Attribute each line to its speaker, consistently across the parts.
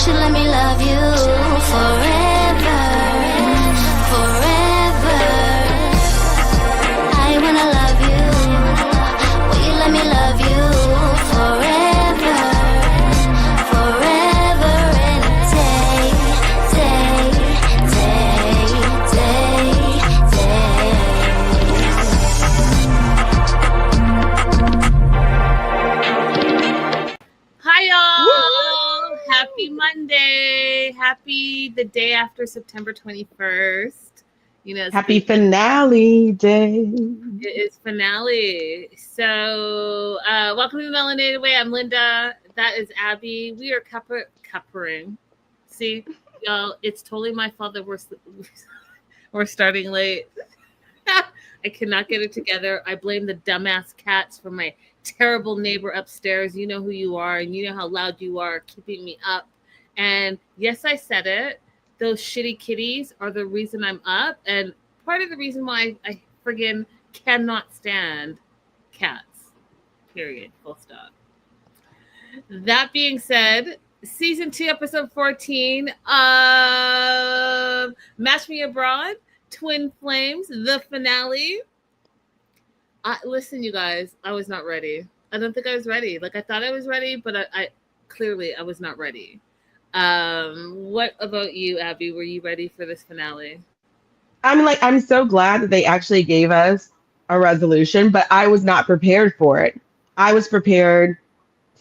Speaker 1: you let me love you forever, forever? I wanna love you. Will you let me love you forever, forever and a day, day, day, day, day.
Speaker 2: Hi, y'all. Happy Monday. Happy the day after September 21st. You know,
Speaker 3: Happy finale day.
Speaker 2: it is finale. So, welcome to the Melanated Way. I'm Linda. That is Abby. We are cuppering. See, y'all, it's totally my fault that we're starting late. I cannot get it together. I blame the dumbass cats for my terrible neighbor upstairs. You know who you are, and you know how loud you are, keeping me up. And yes, I said it. Those shitty kitties are the reason I'm up, and part of the reason why I friggin' cannot stand cats. Period. Full stop. That being said, season 2, episode 14 of Match Me Abroad, Twin Flames, the finale. Listen, you guys, I was not ready. I don't think I was ready. Like, I thought I was ready, but I clearly I was not ready. What about you, Abby? Were you ready for this finale?
Speaker 3: I'm so glad that they actually gave us a resolution, but I was not prepared for it. I was prepared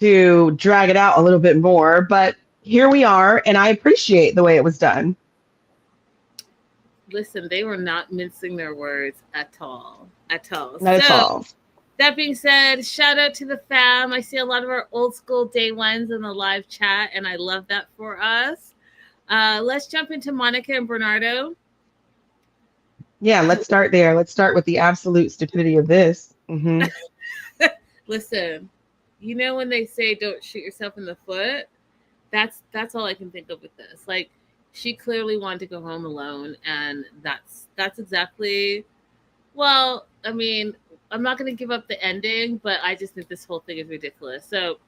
Speaker 3: to drag it out a little bit more, but here we are, and I appreciate the way it was done.
Speaker 2: Listen, they were not mincing their words at all. At all.
Speaker 3: Not at all.
Speaker 2: That being said, shout out to the fam. I see a lot of our old school day ones in the live chat, and I love that for us. Let's jump into Monica and Bernardo.
Speaker 3: Yeah, let's start there. Let's start with the absolute stupidity of this.
Speaker 2: Listen, you know when they say don't shoot yourself in the foot? That's all I can think of with this. Like, she clearly wanted to go home alone, and that's exactly, well, I mean, I'm not going to give up the ending, but I just think this whole thing is ridiculous. So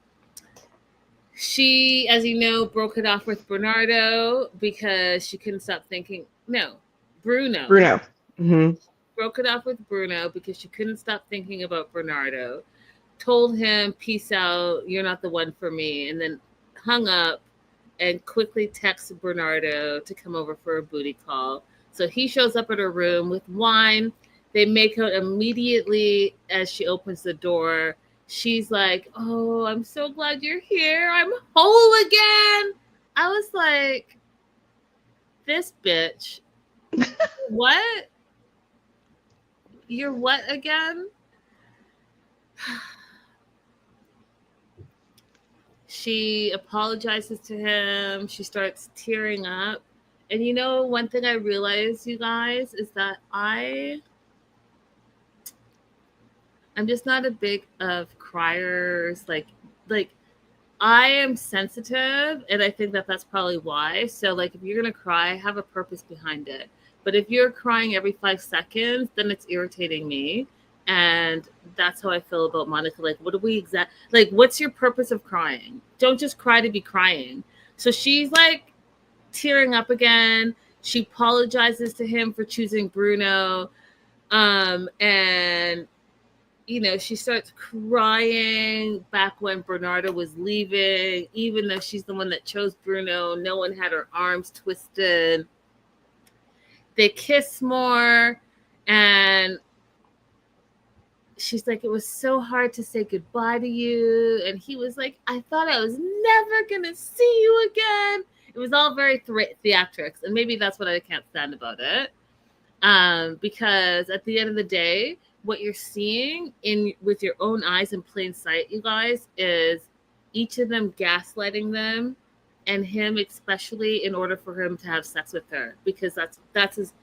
Speaker 2: she, as you know, broke it off with Bernardo because she couldn't stop thinking. No, Bruno. Broke it off with Bruno because she couldn't stop thinking about Bernardo. Told him, peace out, you're not the one for me. And then hung up and quickly texted Bernardo to come over for a booty call. So he shows up at her room with wine. They make out immediately as she opens the door. She's like, oh, I'm so glad you're here. I'm whole again. I was like, this bitch. What? You're what again? She apologizes to him. She starts tearing up. And you know, one thing I realized, you guys, is that I'm just not a big of criers. Like I am sensitive, and I think that that's probably why. So, like, if you're gonna cry, have a purpose behind it. But if you're crying every 5 seconds, then it's irritating me, and that's how I feel about Monica. Like, what do we like? What's your purpose of crying? Don't just cry to be crying. So she's like tearing up again. She apologizes to him for choosing Bruno, and you know, she starts crying back when Bernardo was leaving, even though she's the one that chose Bruno. No one had her arms twisted. They kiss more, and she's like, it was so hard to say goodbye to you. And he was like, I thought I was never going to see you again. It was all very theatrics, and maybe that's what I can't stand about it. Because at the end of the day, what you're seeing with your own eyes in plain sight, you guys, is each of them gaslighting them, and him especially, in order for him to have sex with her, because that's his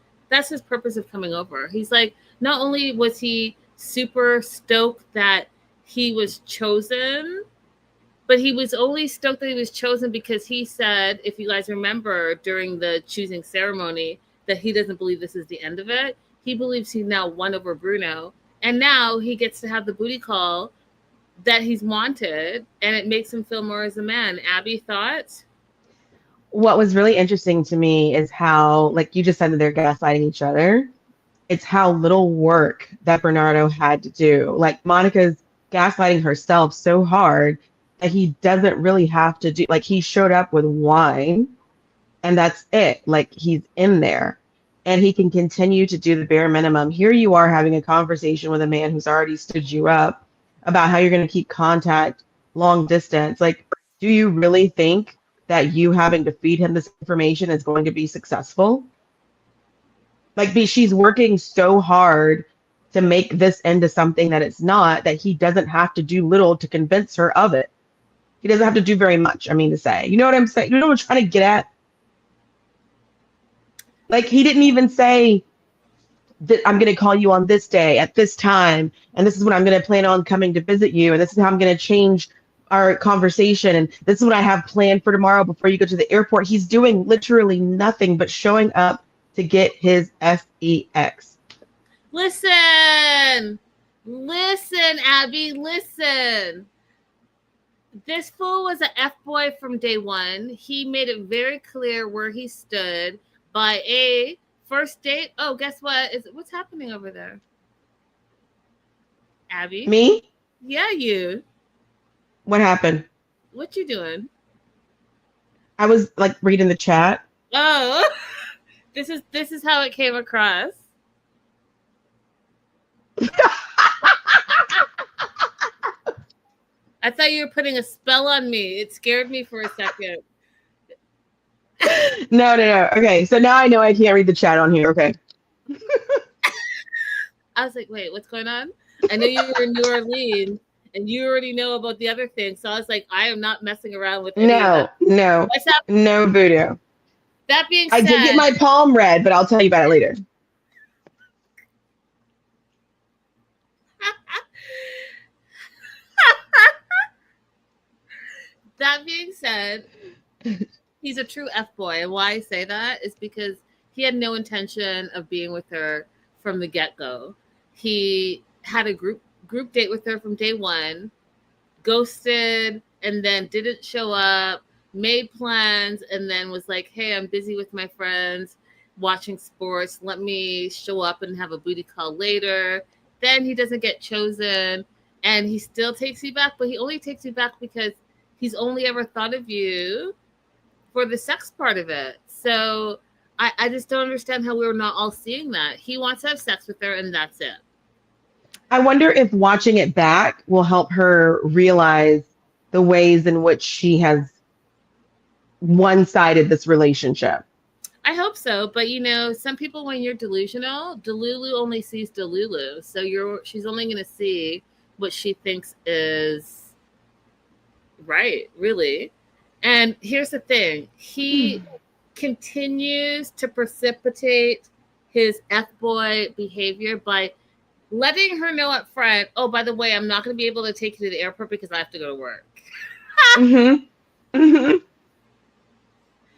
Speaker 2: purpose of coming over. He's like, not only was he super stoked that he was chosen, but he was only stoked that he was chosen because he said, if you guys remember during the choosing ceremony, that he doesn't believe this is the end of it. He believes he now won over Bruno, and now he gets to have the booty call that he's wanted, and it makes him feel more as a man. Abby, thoughts?
Speaker 3: what was really interesting to me is how, like you just said, that they're gaslighting each other. It's how little work that Bernardo had to do. Like Monica's gaslighting herself so hard that he doesn't really have to do, like he showed up with wine and that's it. Like he's in there and he can continue to do the bare minimum. Here you are having a conversation with a man who's already stood you up about how you're going to keep contact long distance. Like, do you really think that you having to feed him this information is going to be successful? Like, she's working so hard to make this into something that it's not, that he doesn't have to do little to convince her of it. He doesn't have to do very much, I mean to say. You know what I'm saying? You know what I'm trying to get at? Like, he didn't even say that I'm going to call you on this day at this time, and this is when I'm going to plan on coming to visit you, and this is how I'm going to change our conversation, and this is what I have planned for tomorrow before you go to the airport. He's doing literally nothing but showing up to get his sex.
Speaker 2: Listen, Abby, listen. This fool was an F-boy from day one. He made it very clear where he stood by a first date. Oh, guess what? What's happening over there? Abby?
Speaker 3: Me?
Speaker 2: Yeah, you.
Speaker 3: What happened?
Speaker 2: What you doing?
Speaker 3: I was like reading the chat.
Speaker 2: Oh, this is how it came across. I thought you were putting a spell on me. It scared me for a second.
Speaker 3: No. Okay, so now I know I can't read the chat on here. Okay.
Speaker 2: I was like, wait, what's going on? I know you were in New Orleans and you already know about the other thing. So I was like, I am not messing around with any of that. No
Speaker 3: voodoo.
Speaker 2: That being said,
Speaker 3: I did get my palm read, but I'll tell you about it later.
Speaker 2: That being said, he's a true F-boy. And why I say that is because he had no intention of being with her from the get-go. He had a group date with her from day one, ghosted, and then didn't show up, made plans, and then was like, hey, I'm busy with my friends watching sports. Let me show up and have a booty call later. Then he doesn't get chosen, and he still takes you back, but he only takes you back because he's only ever thought of you for the sex part of it. So I just don't understand how we're not all seeing that. He wants to have sex with her, and that's it.
Speaker 3: I wonder if watching it back will help her realize the ways in which she has one-sided this relationship.
Speaker 2: I hope so, but you know, some people, when you're delusional, Delulu only sees Delulu, so she's only going to see what she thinks is right, really. And here's the thing: he continues to precipitate his F-boy behavior by letting her know up front, oh, by the way, I'm not going to be able to take you to the airport because I have to go to work.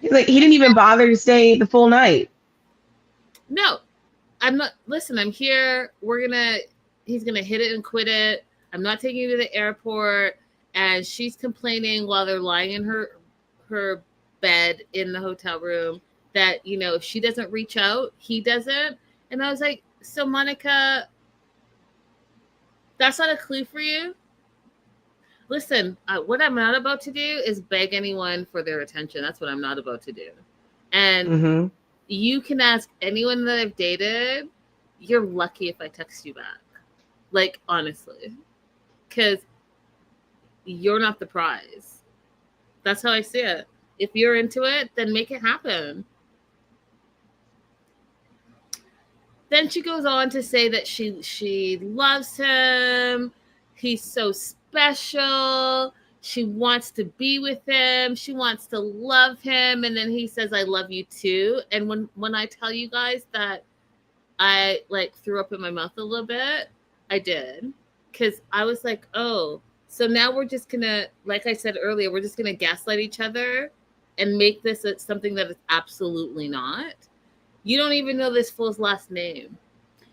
Speaker 3: He's like, he didn't even bother to stay the full night.
Speaker 2: No, I'm not. Listen, I'm here. He's going to hit it and quit it. I'm not taking you to the airport. And she's complaining while they're lying in her bed in the hotel room that, you know, if she doesn't reach out, he doesn't. And I was like, so Monica, that's not a clue for you? Listen, what I'm not about to do is beg anyone for their attention. That's what I'm not about to do. And you can ask anyone that I've dated, you're lucky if I text you back. Like, honestly. Because you're not the prize. That's how I see it. If you're into it, then make it happen. Then she goes on to say that she loves him. He's so special. She wants to be with him. She wants to love him. And then he says, I love you too. And when I tell you guys that I like threw up in my mouth a little bit, I did. Because I was like, oh, so now we're just going to, like I said earlier, we're just going to gaslight each other and make this something that is absolutely not. You don't even know this fool's last name.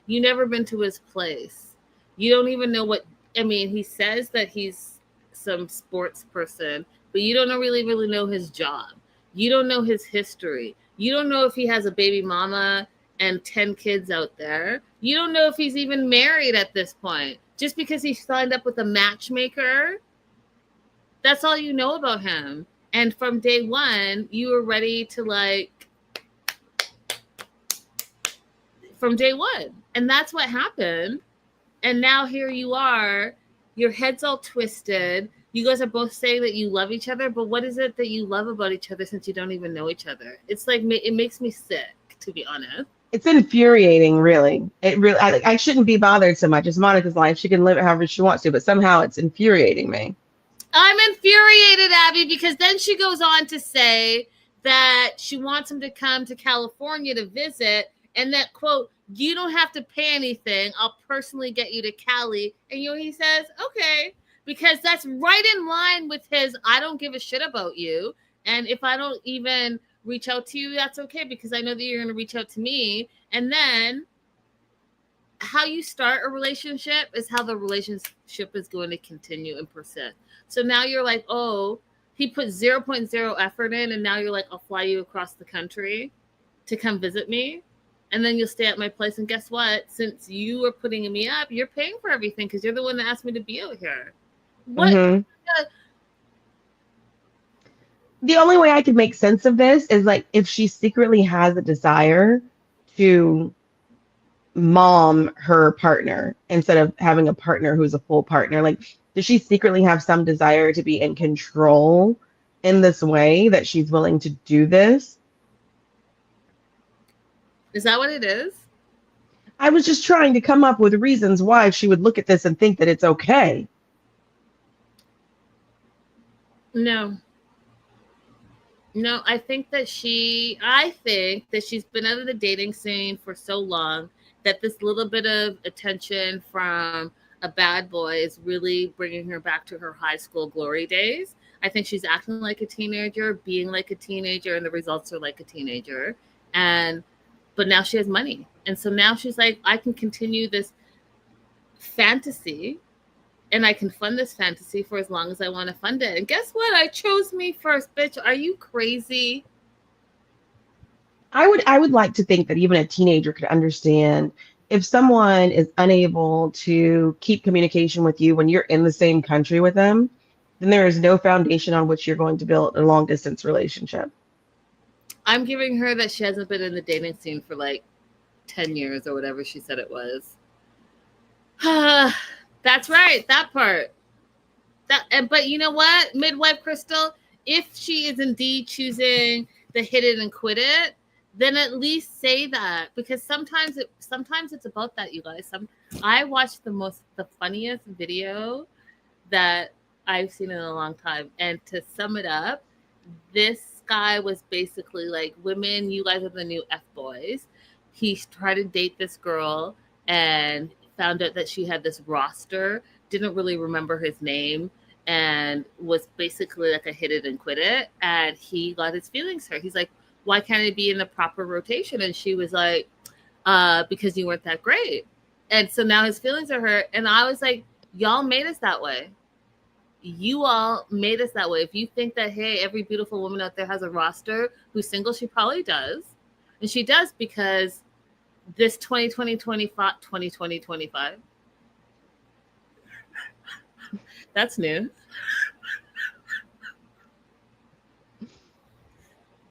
Speaker 2: You never been to his place. You don't even know he says that he's some sports person, but you don't really know his job. You don't know his history. You don't know if he has a baby mama and 10 kids out there. You don't know if he's even married at this point. Just because he signed up with a matchmaker, that's all you know about him. And from day one, you were ready to like, from day one. And that's what happened. And now here you are, your head's all twisted. You guys are both saying that you love each other, but what is it that you love about each other since you don't even know each other? It's like, it makes me sick, to be honest.
Speaker 3: It's infuriating, really. It really, I shouldn't be bothered so much. It's Monica's life. She can live it however she wants to, but somehow it's infuriating me.
Speaker 2: I'm infuriated, Abby, because then she goes on to say that she wants him to come to California to visit, and that, quote, you don't have to pay anything. I'll personally get you to Cali. And he says, okay, because that's right in line with his I don't give a shit about you. And if I don't even reach out to you, that's okay, because I know that you're going to reach out to me. And then how you start a relationship is how the relationship is going to continue and persist. So now you're like, oh, he put 0.0 effort in, and now you're like, I'll fly you across the country to come visit me. And then you'll stay at my place. And guess what? Since you are putting me up, you're paying for everything because you're the one that asked me to be out here. What?
Speaker 3: Mhm. The only way I could make sense of this is like if she secretly has a desire to mom her partner instead of having a partner who's a full partner. Like, does she secretly have some desire to be in control in this way that she's willing to do this?
Speaker 2: Is that what it is?
Speaker 3: I was just trying to come up with reasons why she would look at this and think that it's okay.
Speaker 2: No, I think that she's been out of the dating scene for so long that this little bit of attention from a bad boy is really bringing her back to her high school glory days. I think she's acting like a teenager, being like a teenager, and the results are like a teenager. But now she has money. And so now she's like, I can continue this fantasy, and I can fund this fantasy for as long as I want to fund it. And guess what? I chose me first, bitch. Are you crazy?
Speaker 3: I would like to think that even a teenager could understand if someone is unable to keep communication with you when you're in the same country with them, then there is no foundation on which you're going to build a long distance relationship.
Speaker 2: I'm giving her that she hasn't been in the dating scene for like 10 years or whatever she said it was. That's right, that part. But you know what, Midwife Crystal, if she is indeed choosing the hit it and quit it, then at least say that, because sometimes it's about that, you guys. I watched the funniest video that I've seen in a long time, and to sum it up, this guy was basically like, women, you guys are the new F boys. He tried to date this girl and found out that she had this roster, didn't really remember his name, and was basically like a hit it and quit it. And he got his feelings hurt. He's like, why can't I be in the proper rotation? And she was like, because you weren't that great. And so now his feelings are hurt. And I was like, y'all made us that way. You all made us that way. If you think that, hey, every beautiful woman out there has a roster who's single, she probably does. And she does, because this 2020-25, that's new.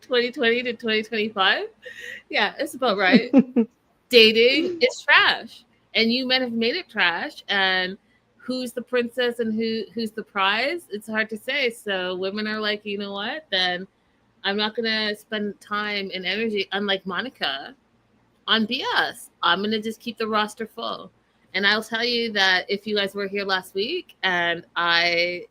Speaker 2: 2020 to 2025? Yeah, it's about right. Dating is trash. And you men have made it trash. And who's the princess and who's the prize? It's hard to say. So women are like, you know what? Then I'm not going to spend time and energy, unlike Monica, on BS. I'm going to just keep the roster full. And I'll tell you that if you guys were here last week and I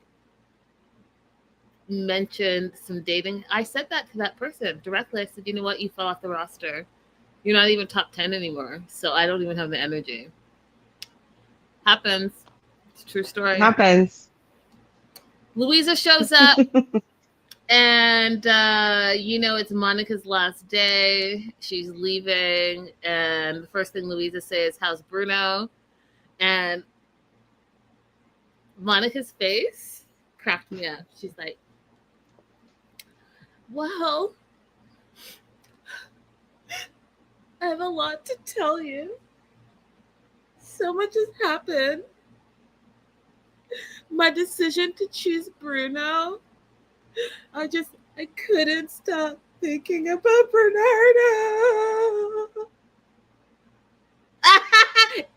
Speaker 2: mentioned some dating, I said that to that person directly. I said, you know what? You fell off the roster. You're not even top 10 anymore. So I don't even have the energy. Happens. It's a true story.
Speaker 3: Happens.
Speaker 2: Louisa shows up. And, it's Monica's last day. She's leaving. And the first thing Louisa says, how's Bruno? And Monica's face cracked me up. She's like, Well, I have a lot to tell you. So much has happened. My decision to choose Bruno, I couldn't stop thinking about Bernardo.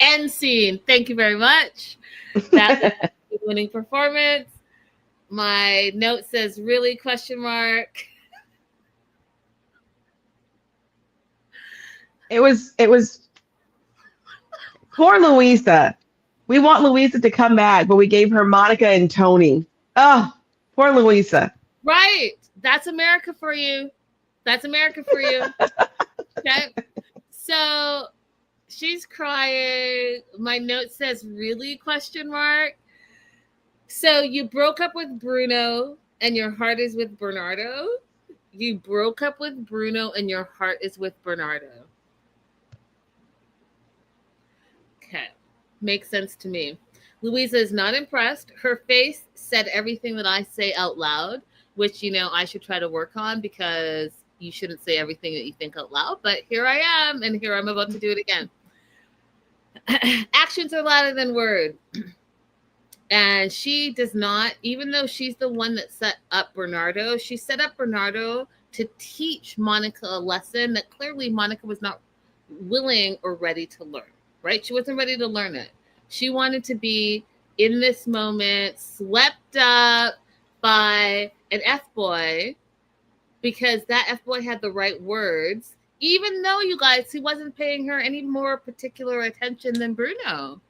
Speaker 2: End scene. Thank you very much. That's a winning performance. My note says, really, question mark.
Speaker 3: It was poor Louisa. We want Louisa to come back, but we gave her Monica and Tony. Oh, poor Louisa.
Speaker 2: Right. That's America for you. That's America for you. Okay. So she's crying. My note says, really, question mark. So you broke up with Bruno and your heart is with Bernardo. You broke up with Bruno and your heart is with Bernardo. Okay. Makes sense to me. Louisa is not impressed. Her face said everything that I say out loud, which, I should try to work on because you shouldn't say everything that you think out loud. But here I am, and here I'm about to do it again. Actions are louder than words. And she does not, even though she's the one that set up Bernardo, she set up Bernardo to teach Monica a lesson that clearly Monica was not willing or ready to learn, right? She wasn't ready to learn it. She wanted to be in this moment, swept up by an F-boy because that F-boy had the right words, even though, you guys, he wasn't paying her any more particular attention than Bruno.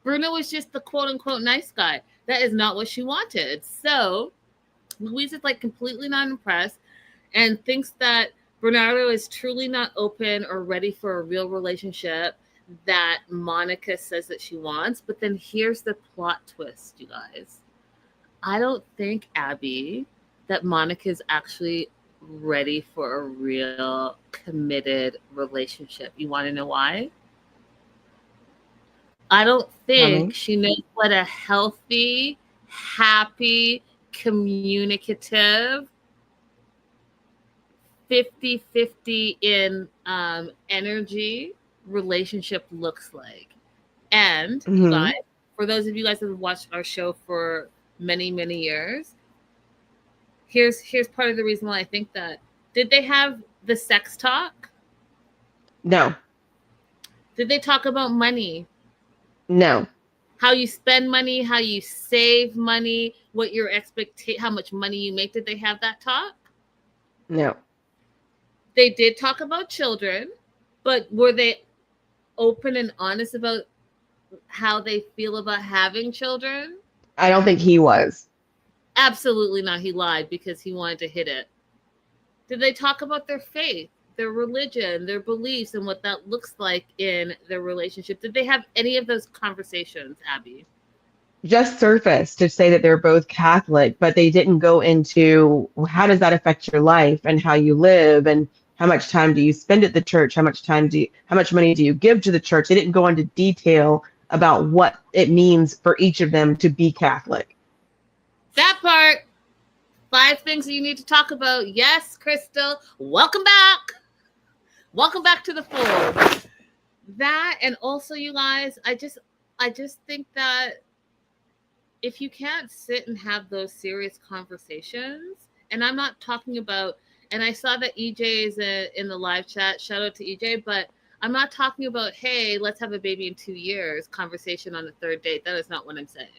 Speaker 2: Bruno was just the quote-unquote nice guy. That is not what she wanted. So Louise is completely not impressed and thinks that Bernardo is truly not open or ready for a real relationship that Monica says that she wants. But then here's the plot twist, you guys. I don't think, Abby, that Monica is actually ready for a real committed relationship. You want to know why? I don't think she knows what a healthy, happy, communicative, 50-50 in energy relationship looks like. And guys, for those of you guys that have watched our show for many, many years, here's part of the reason why I think that. Did they have the sex talk?
Speaker 3: No.
Speaker 2: Did they talk about money?
Speaker 3: No.
Speaker 2: How you spend money, how you save money, what your how much money you make? Did they have that talk?
Speaker 3: No.
Speaker 2: They did talk about children, but were they open and honest about how they feel about having children?
Speaker 3: I don't think he was.
Speaker 2: Absolutely not. He lied because he wanted to hit it. Did they talk about their faith, their religion, their beliefs, and what that looks like in their relationship? Did they have any of those conversations, Abby?
Speaker 3: Just surface to say that they're both Catholic, but they didn't go into how does that affect your life and how you live and how much time do you spend at the church? How much money do you give to the church? They didn't go into detail about what it means for each of them to be Catholic.
Speaker 2: That part. 5 things that you need to talk about. Yes, Crystal. Welcome back. Welcome back to the fold. That, and also, you guys, I just think that if you can't sit and have those serious conversations, and I'm not talking about, and I saw that EJ is in the live chat. Shout out to EJ, but I'm not talking about, hey, let's have a baby in 2 years conversation on the 3rd date. That is not what I'm saying.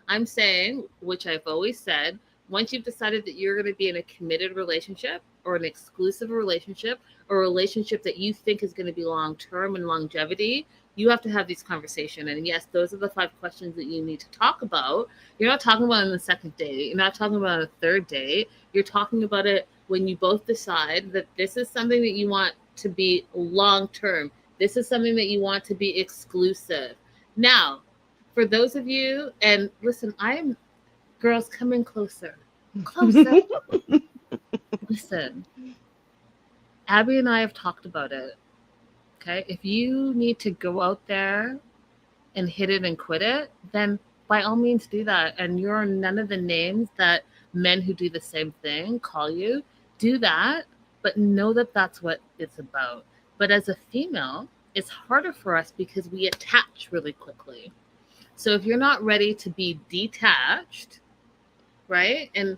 Speaker 2: I'm saying, which I've always said, once you've decided that you're going to be in a committed relationship or an exclusive relationship or a relationship that you think is going to be long-term and longevity, you have to have these conversations. And yes, those are the 5 questions that you need to talk about. You're not talking about it on the 2nd date. You're not talking about it on the 3rd date. You're talking about it when you both decide that this is something that you want to be long-term. This is something that you want to be exclusive. Now, for those of you, and listen, girls, come in closer. Closer. Listen, Abby and I have talked about it. Okay? If you need to go out there and hit it and quit it, then by all means do that. And you're none of the names that men who do the same thing call you. do that, but know that that's what it's about. But as a female, it's harder for us because we attach really quickly. So if you're not ready to be detached, right? And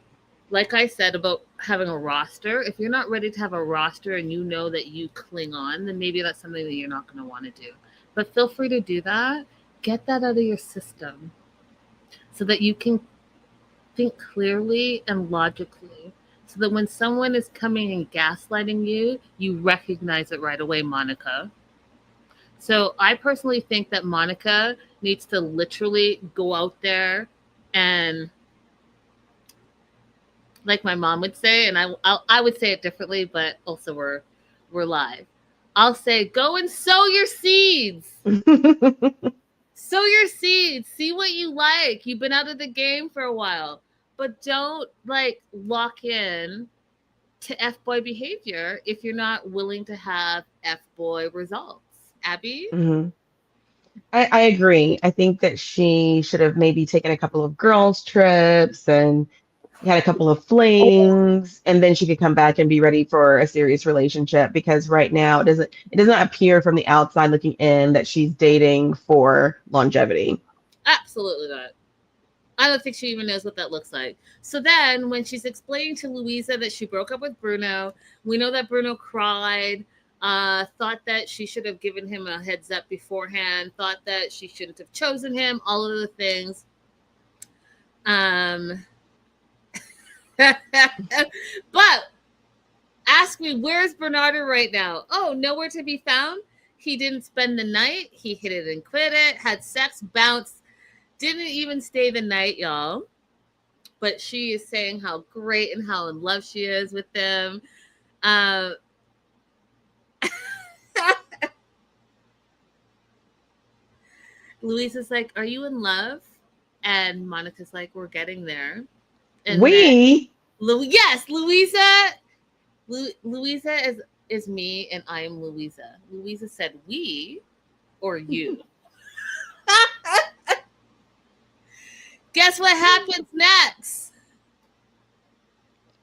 Speaker 2: like I said about having a roster, if you're not ready to have a roster and you know that you cling on, then maybe that's something that you're not going to want to do. But feel free to do that. Get that out of your system so that you can think clearly and logically. So that when someone is coming and gaslighting you, you recognize it right away, Monica. So I personally think that Monica needs to literally go out there and, like my mom would say, and I would say it differently, but also we're live. I'll say, go and sow your seeds. Sow your seeds. See what you like. You've been out of the game for a while, but don't like lock in to F boy behavior if you're not willing to have F boy results. Abby?
Speaker 3: Mhm. I agree. I think that she should have maybe taken a couple of girls' trips and had a couple of flings, and then she could come back and be ready for a serious relationship. Because right now it doesn't appear from the outside looking in that she's dating for longevity.
Speaker 2: Absolutely not. I don't think she even knows what that looks like. So then, when she's explaining to Louisa that she broke up with Bruno, we know that Bruno cried, thought that she should have given him a heads up beforehand, thought that she shouldn't have chosen him, all of the things. Um, but ask me, where's Bernardo right now? Oh, nowhere to be found. He didn't spend the night. He hit it and quit it, had sex, bounced, didn't even stay the night, y'all. But she is saying how great and how in love she is with them. Um, Louisa's like, "Are you in love?" And Monica's like, "We're getting there." And then,
Speaker 3: We
Speaker 2: yes, Louisa. Louisa is me, and I am Louisa. Louisa said, "We or you." Guess what happens next?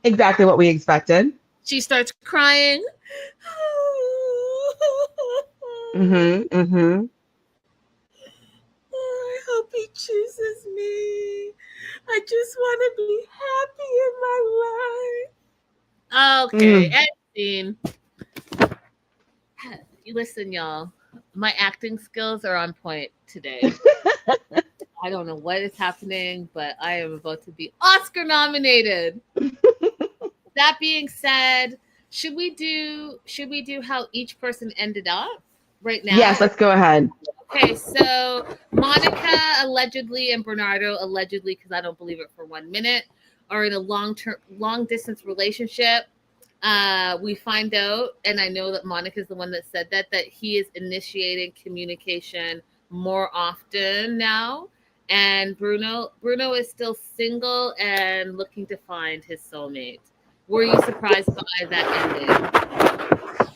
Speaker 3: exactly what we expected.
Speaker 2: She starts crying.
Speaker 3: Mm-hmm. Mm-hmm.
Speaker 2: I hope he chooses me. I just want to be happy in my life. Okay,
Speaker 3: Mm.
Speaker 2: end scene. Listen, y'all. My acting skills are on point today. I don't know what is happening, but I am about to be Oscar nominated. That being said, should we do how each person ended up right
Speaker 3: Yes,
Speaker 2: now?
Speaker 3: let's go ahead.
Speaker 2: Okay, so Monica allegedly and Bernardo allegedly, because I don't believe it for 1 minute, are in a long distance relationship. We find out, and I know that Monica's the one that said that he is initiating communication more often now. And Bruno is still single and looking to find his soulmate. Were you surprised by that ending?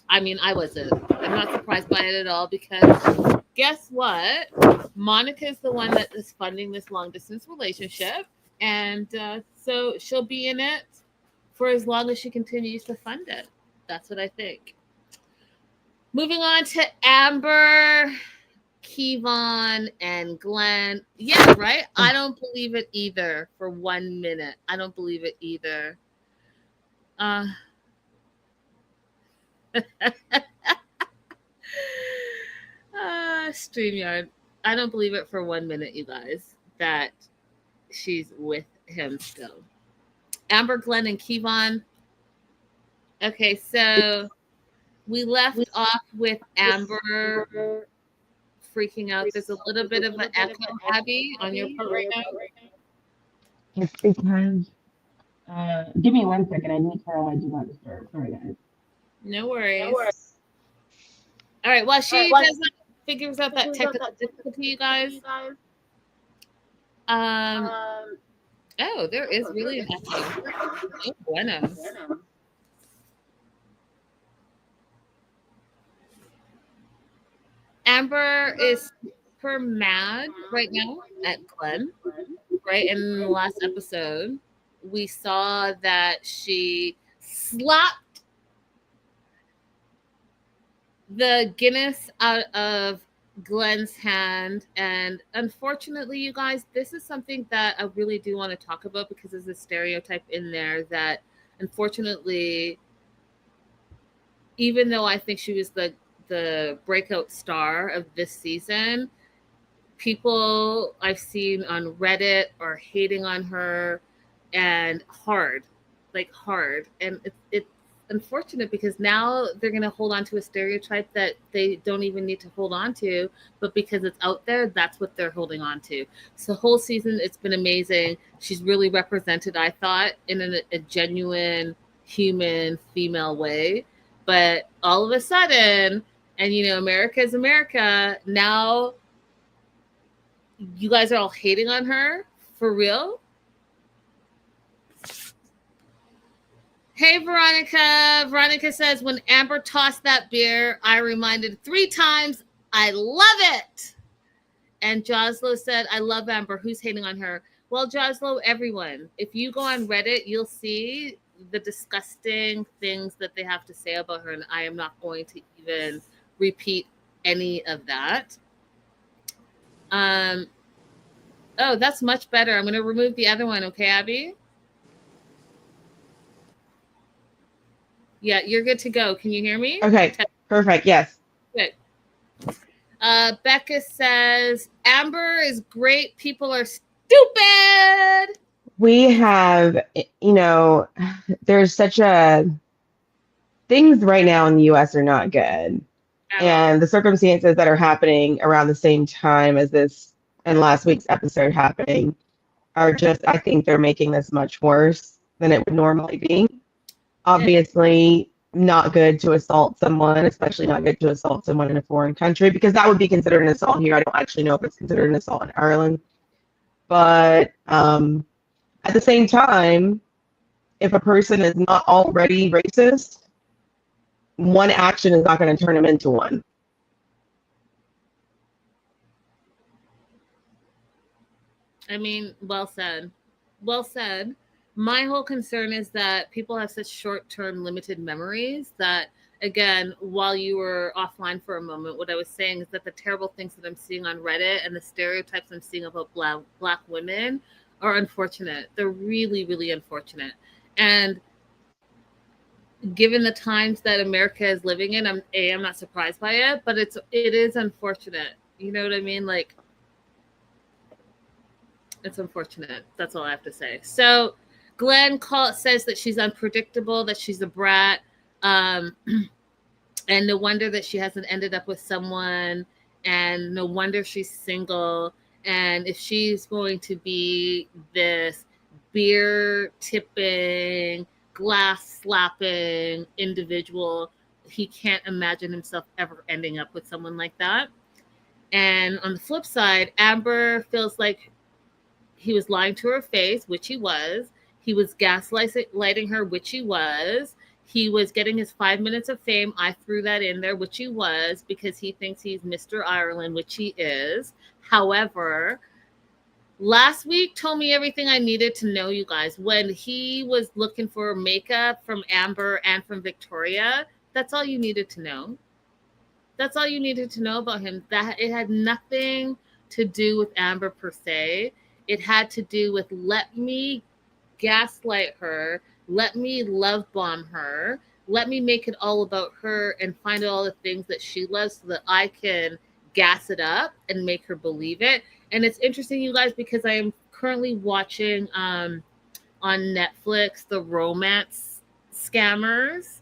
Speaker 2: I mean, I wasn't. I'm not surprised by it at all because guess what? Monica is the one that is funding this long distance relationship. And so she'll be in it for as long as she continues to fund it. That's what I think. Moving on to Amber, Kevon, and Glenn. Yeah, right? I don't believe it either for 1 minute. I don't believe it either. Uh, StreamYard. I don't believe it for 1 minute, you guys, that she's with him still. Amber, Glenn, and Kevon. Okay, so we left off with Amber freaking out. There's a little bit of an echo, Abby, on your part right now.
Speaker 3: It's because give me 1 second. I need to turn on my do not disturb. Sorry, guys.
Speaker 2: No worries. All right, while she does that, figures out that technical difficulty, you guys. Oh, there is really an echo. Oh, bueno. Amber is super mad right now at Glenn, right in the last episode. we saw that she slapped the Guinness out of Glenn's hand. And unfortunately, you guys, this is something that I really do want to talk about because there's a stereotype in there that unfortunately, even though I think she was the breakout star of this season, people I've seen on Reddit are hating on her and hard, like hard. And it's unfortunate because now they're going to hold on to a stereotype that they don't even need to hold on to, but because it's out there, that's what they're holding on to. So the whole season, it's been amazing. She's really represented, I thought, in a genuine human female way. But all of a sudden, and you know, America is America. Now you guys are all hating on her for real. Hey, Veronica. Veronica says, when Amber tossed that beer, I reminded 3 times, I love it. And Joslo said, I love Amber. Who's hating on her? Well, Joslo, everyone. If you go on Reddit, you'll see the disgusting things that they have to say about her. And I am not going to even repeat any of that. Oh, that's much better. I'm going to remove the other one. Okay, Abby? Yeah, you're good to go. Can you hear me?
Speaker 3: Okay, perfect. Yes.
Speaker 2: Good. Becca says, Amber is great. People are stupid.
Speaker 3: We have, you know, there's such a, things right now in the US are not good. And the circumstances that are happening around the same time as this and last week's episode happening are just, I think they're making this much worse than it would normally be. Obviously, not good to assault someone, especially not good to assault someone in a foreign country, because that would be considered an assault here. I don't actually know if it's considered an assault in Ireland. But at the same time, if a person is not already racist, one action is not going to turn them into one.
Speaker 2: I mean, well said. Well said. My whole concern is that people have such short-term limited memories that, again, while you were offline for a moment, what I was saying is that the terrible things that I'm seeing on Reddit and the stereotypes I'm seeing about black women are unfortunate. They're really, really unfortunate. And given the times that America is living in, I'm not surprised by it, but it is unfortunate. You know what I mean? Like, it's unfortunate. That's all I have to say. So Glenn says that she's unpredictable, that she's a brat, and no wonder that she hasn't ended up with someone, and no wonder she's single. And if she's going to be this beer tipping, glass slapping individual, he can't imagine himself ever ending up with someone like that. And on the flip side, Amber feels like he was lying to her face, which he was. He was gaslighting her, which he was. He was getting his 5 minutes of fame. I threw that in there, which he was, because he thinks he's Mr. Ireland, which he is. However, last week told me everything I needed to know, you guys. When he was looking for makeup from Amber and from Victoria, that's all you needed to know. That's all you needed to know about him. That it had nothing to do with Amber per se. It had to do with, let me gaslight her, let me love bomb her, let me make it all about her and find out all the things that she loves so that I can gas it up and make her believe it. And it's interesting, you guys, because I am currently watching on Netflix the Romance Scammers.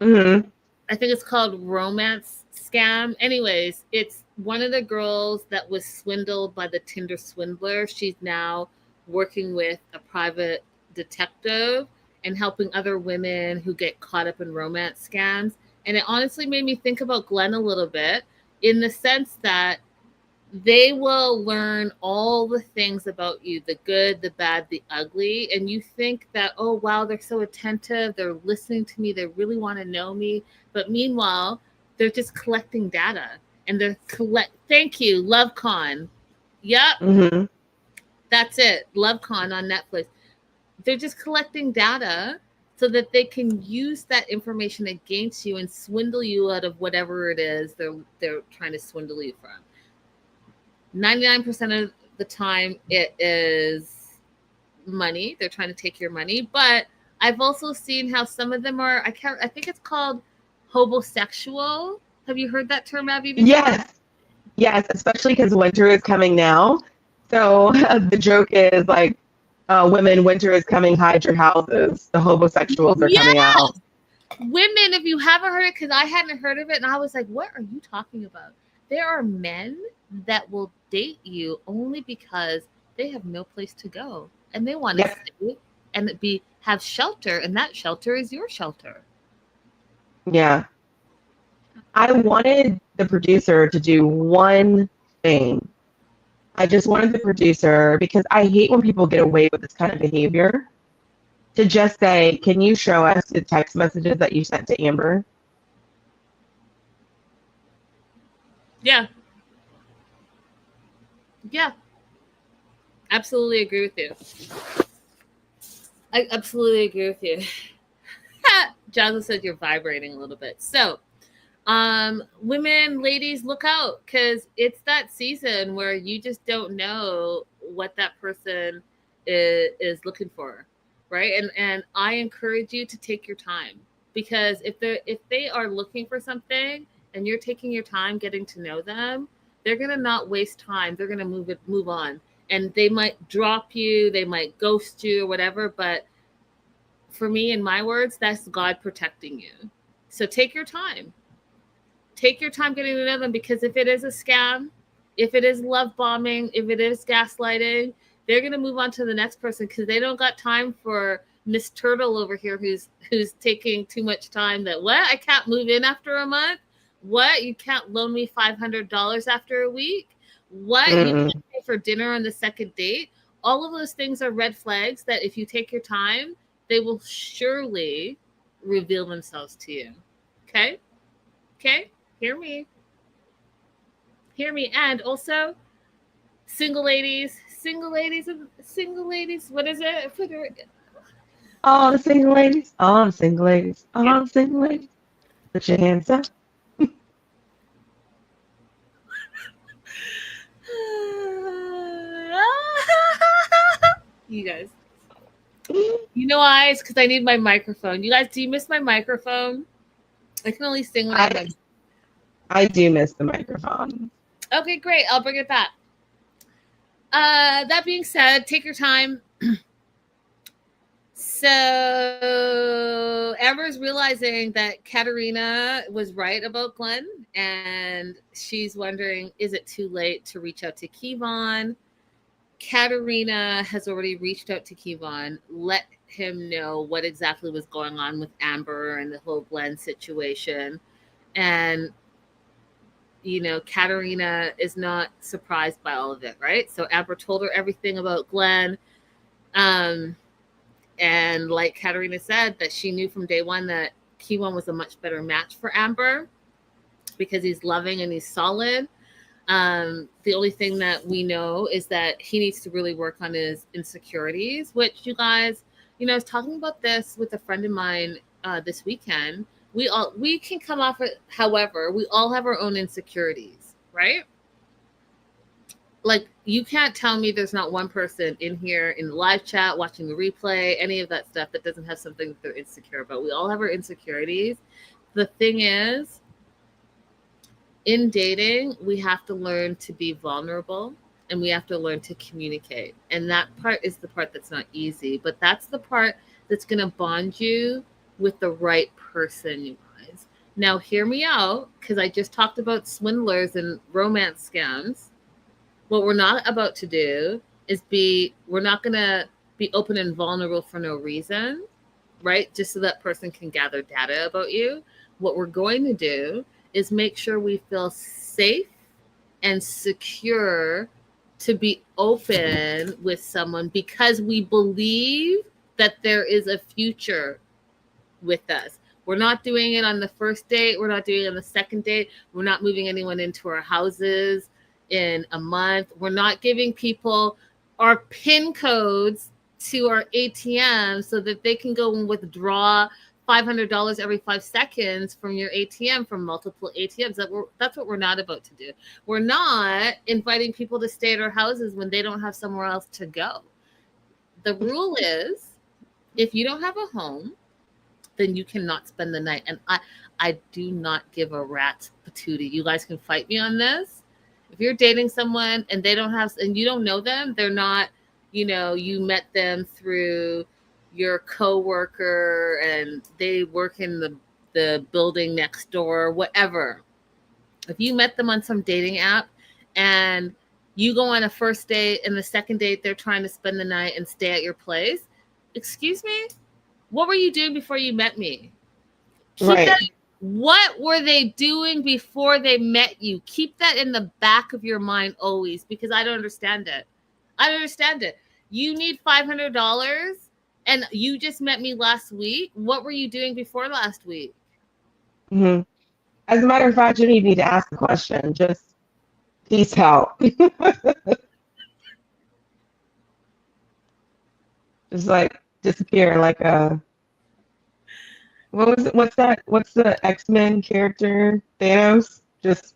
Speaker 3: Mm-hmm.
Speaker 2: I think it's called Romance Scam. Anyways, it's one of the girls that was swindled by the Tinder swindler. She's now working with a private detective and helping other women who get caught up in romance scams. And it honestly made me think about Glenn a little bit, in the sense that they will learn all the things about you, the good, the bad, the ugly. And you think that, oh, wow, they're so attentive. They're listening to me. They really want to know me. But meanwhile, they're just collecting data. And they're thank you, LoveCon. Yep.
Speaker 3: Mm-hmm.
Speaker 2: That's it. LoveCon on Netflix. They're just collecting data so that they can use that information against you and swindle you out of whatever it is they're trying to swindle you from. 99% of the time it is money. They're trying to take your money, but I've also seen how some of them are, I think it's called hobosexual. Have you heard that term, Abby, before?
Speaker 3: Yes, especially because winter is coming now. So the joke is like, women, winter is coming, hide your houses. The homosexuals are coming
Speaker 2: Yes!
Speaker 3: out.
Speaker 2: Women, if you haven't heard it, because I hadn't heard of it, and I was like, what are you talking about? There are men that will date you only because they have no place to go. And they want to
Speaker 3: Yep.
Speaker 2: stay and have shelter, and that shelter is your shelter.
Speaker 3: Yeah. I wanted the producer to do one thing. I just wanted the producer, because I hate when people get away with this kind of behavior, to just say, can you show us the text messages that you sent to Amber?
Speaker 2: Yeah. Yeah. Absolutely agree with you. I absolutely agree with you. Jasmine said you're vibrating a little bit. So, women, ladies, look out, because it's that season where you just don't know what that person is looking for, right? And I encourage you to take your time, because if they are looking for something and you're taking your time getting to know them, they're gonna not waste time. They're gonna move on, and they might drop you, they might ghost you or whatever. But for me, in my words, that's God protecting you. So take your time. Take your time getting to know them, because if it is a scam, if it is love bombing, if it is gaslighting, they're going to move on to the next person, because they don't got time for Miss Turtle over here who's taking too much time. That, what? I can't move in after a month? What? You can't loan me $500 after a week? What? You
Speaker 3: Mm-mm.
Speaker 2: can't pay for dinner on the second date? All of those things are red flags that if you take your time, they will surely reveal themselves to you. Okay? Okay? Hear me. Hear me. And also, single ladies, what is it?
Speaker 3: All the single ladies, all the single ladies, all the single ladies, put your hands up.
Speaker 2: You guys. You know why? It's because I need my microphone. You guys, do you miss my microphone? I can only sing when I have my...
Speaker 3: I do miss the microphone.
Speaker 2: Okay, great. I'll bring it back. That being said, take your time. So Amber's realizing that Katerina was right about Glenn, and she's wondering, is it too late to reach out to Kevon? Katerina has already reached out to Kevon, let him know what exactly was going on with Amber and the whole Glenn situation. And, you know, Katerina is not surprised by all of it, right? So Amber told her everything about Glenn. And like Katerina said, that she knew from day one that Kevon was a much better match for Amber because he's loving and he's solid. The only thing that we know is that he needs to really work on his insecurities, which, you guys, you know, I was talking about this with a friend of mine this weekend. We can come off it, however, we all have our own insecurities, right? Like, you can't tell me there's not one person in here in the live chat, watching the replay, any of that stuff that doesn't have something that they're insecure about. We all have our insecurities. The thing is, in dating, we have to learn to be vulnerable, and we have to learn to communicate. And that part is the part that's not easy, but that's the part that's going to bond you with the right person, you guys. Now, hear me out, because I just talked about swindlers and romance scams. What we're not about to do is we're not going to be open and vulnerable for no reason, right? Just so that person can gather data about you. What we're going to do is make sure we feel safe and secure to be open with someone, because we believe that there is a future with us. We're not doing it on the first date. We're not doing it on the second date. We're not moving anyone into our houses in a month. We're not giving people our PIN codes to our ATM so that they can go and withdraw $500 every 5 seconds from your ATM from multiple ATMs. That's what we're not about to do. We're not inviting people to stay at our houses when they don't have somewhere else to go. The rule is, if you don't have a home, then you cannot spend the night. And I do not give a rat's patootie. You guys can fight me on this. If you're dating someone and they don't have, and you don't know them, they're not, you met them through your coworker and they work in the building next door, whatever. If you met them on some dating app and you go on a first date and the second date they're trying to spend the night and stay at your place, excuse me, what were you doing before you met me?
Speaker 3: Right.
Speaker 2: What were they doing before they met you? Keep that in the back of your mind always, because I don't understand it. You need $500 and you just met me last week. What were you doing before last week?
Speaker 3: Hmm. As a matter of fact, you don't even need to ask the question. Just peace out. Just like disappear like a what was it? What's that? What's the X-Men character? Thanos? Just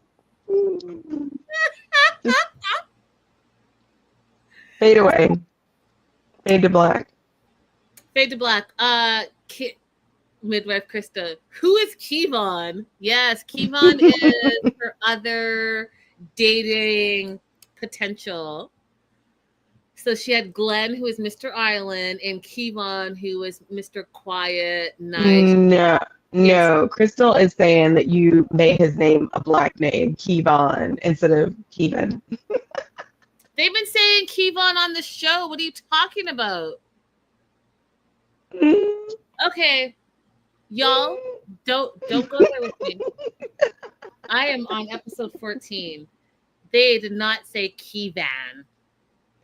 Speaker 3: fade away. Fade to black.
Speaker 2: Fade to black. Midwife Krista. Who is Kevon? Yes, Kevon is her other dating potential. So she had Glenn, who is Mr. Island, and Kevon, who was Mr. Quiet, nice.
Speaker 3: No,
Speaker 2: Yes.
Speaker 3: no. Crystal is saying that you made his name a black name, Kevon, instead of Kevin.
Speaker 2: They've been saying Kevon on the show. What are you talking about?
Speaker 3: Mm.
Speaker 2: Okay, y'all, don't go there with me. I am on episode 14. They did not say Kevon.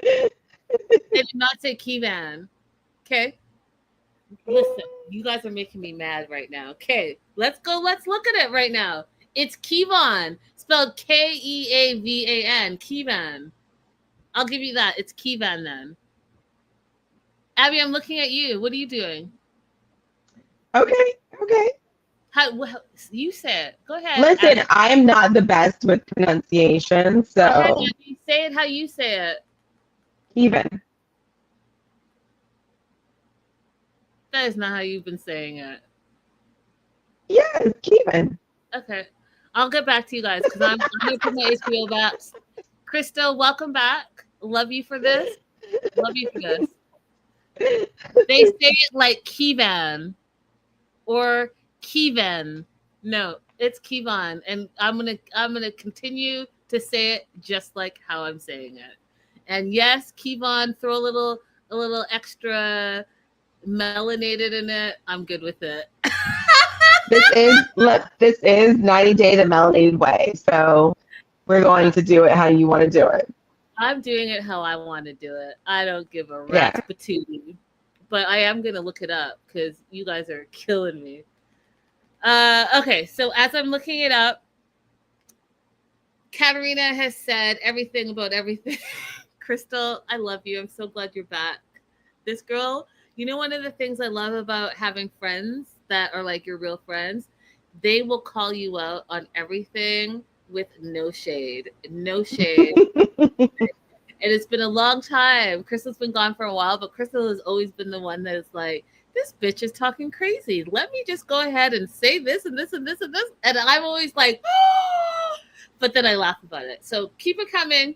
Speaker 2: They did not say Kevon. Okay. Listen, you guys are making me mad right now. Okay, let's go. Let's look at it right now. It's Kevon, spelled Keavan. Kevon. I'll give you that. It's Kevon then. Abby, I'm looking at you. What are you doing?
Speaker 3: Okay.
Speaker 2: How you say it? Go ahead.
Speaker 3: Listen,
Speaker 2: Abby.
Speaker 3: I am not the best with pronunciation,
Speaker 2: Go ahead,
Speaker 3: so
Speaker 2: Abby. Say it how you say it.
Speaker 3: Kevin.
Speaker 2: That is not how you've been saying it.
Speaker 3: Yes, Kevin.
Speaker 2: Okay. I'll get back to you guys because I'm going to put my HBO back. Crystal, welcome back. Love you for this. Love you for this. They say it like Kevon or Kevin. No, it's Kevon, and I'm gonna continue to say it just like how I'm saying it. And yes, Kevon, throw a little extra melanated in it. I'm good with it.
Speaker 3: This is 90 Day the Melanated Way, so we're going to do it how you want to do it.
Speaker 2: I'm doing it how I want to do it. I don't give a
Speaker 3: Yeah.
Speaker 2: rat's patootie. But I am gonna look it up because you guys are killing me. Okay, so as I'm looking it up, Katarina has said everything about everything. Crystal, I love you. I'm so glad you're back. This girl, one of the things I love about having friends that are like your real friends, they will call you out on everything with no shade. No shade. And it's been a long time. Crystal's been gone for a while, but Crystal has always been the one that is like, this bitch is talking crazy. Let me just go ahead and say this and this and this and this. And I'm always like, oh! But then I laugh about it. So keep it coming.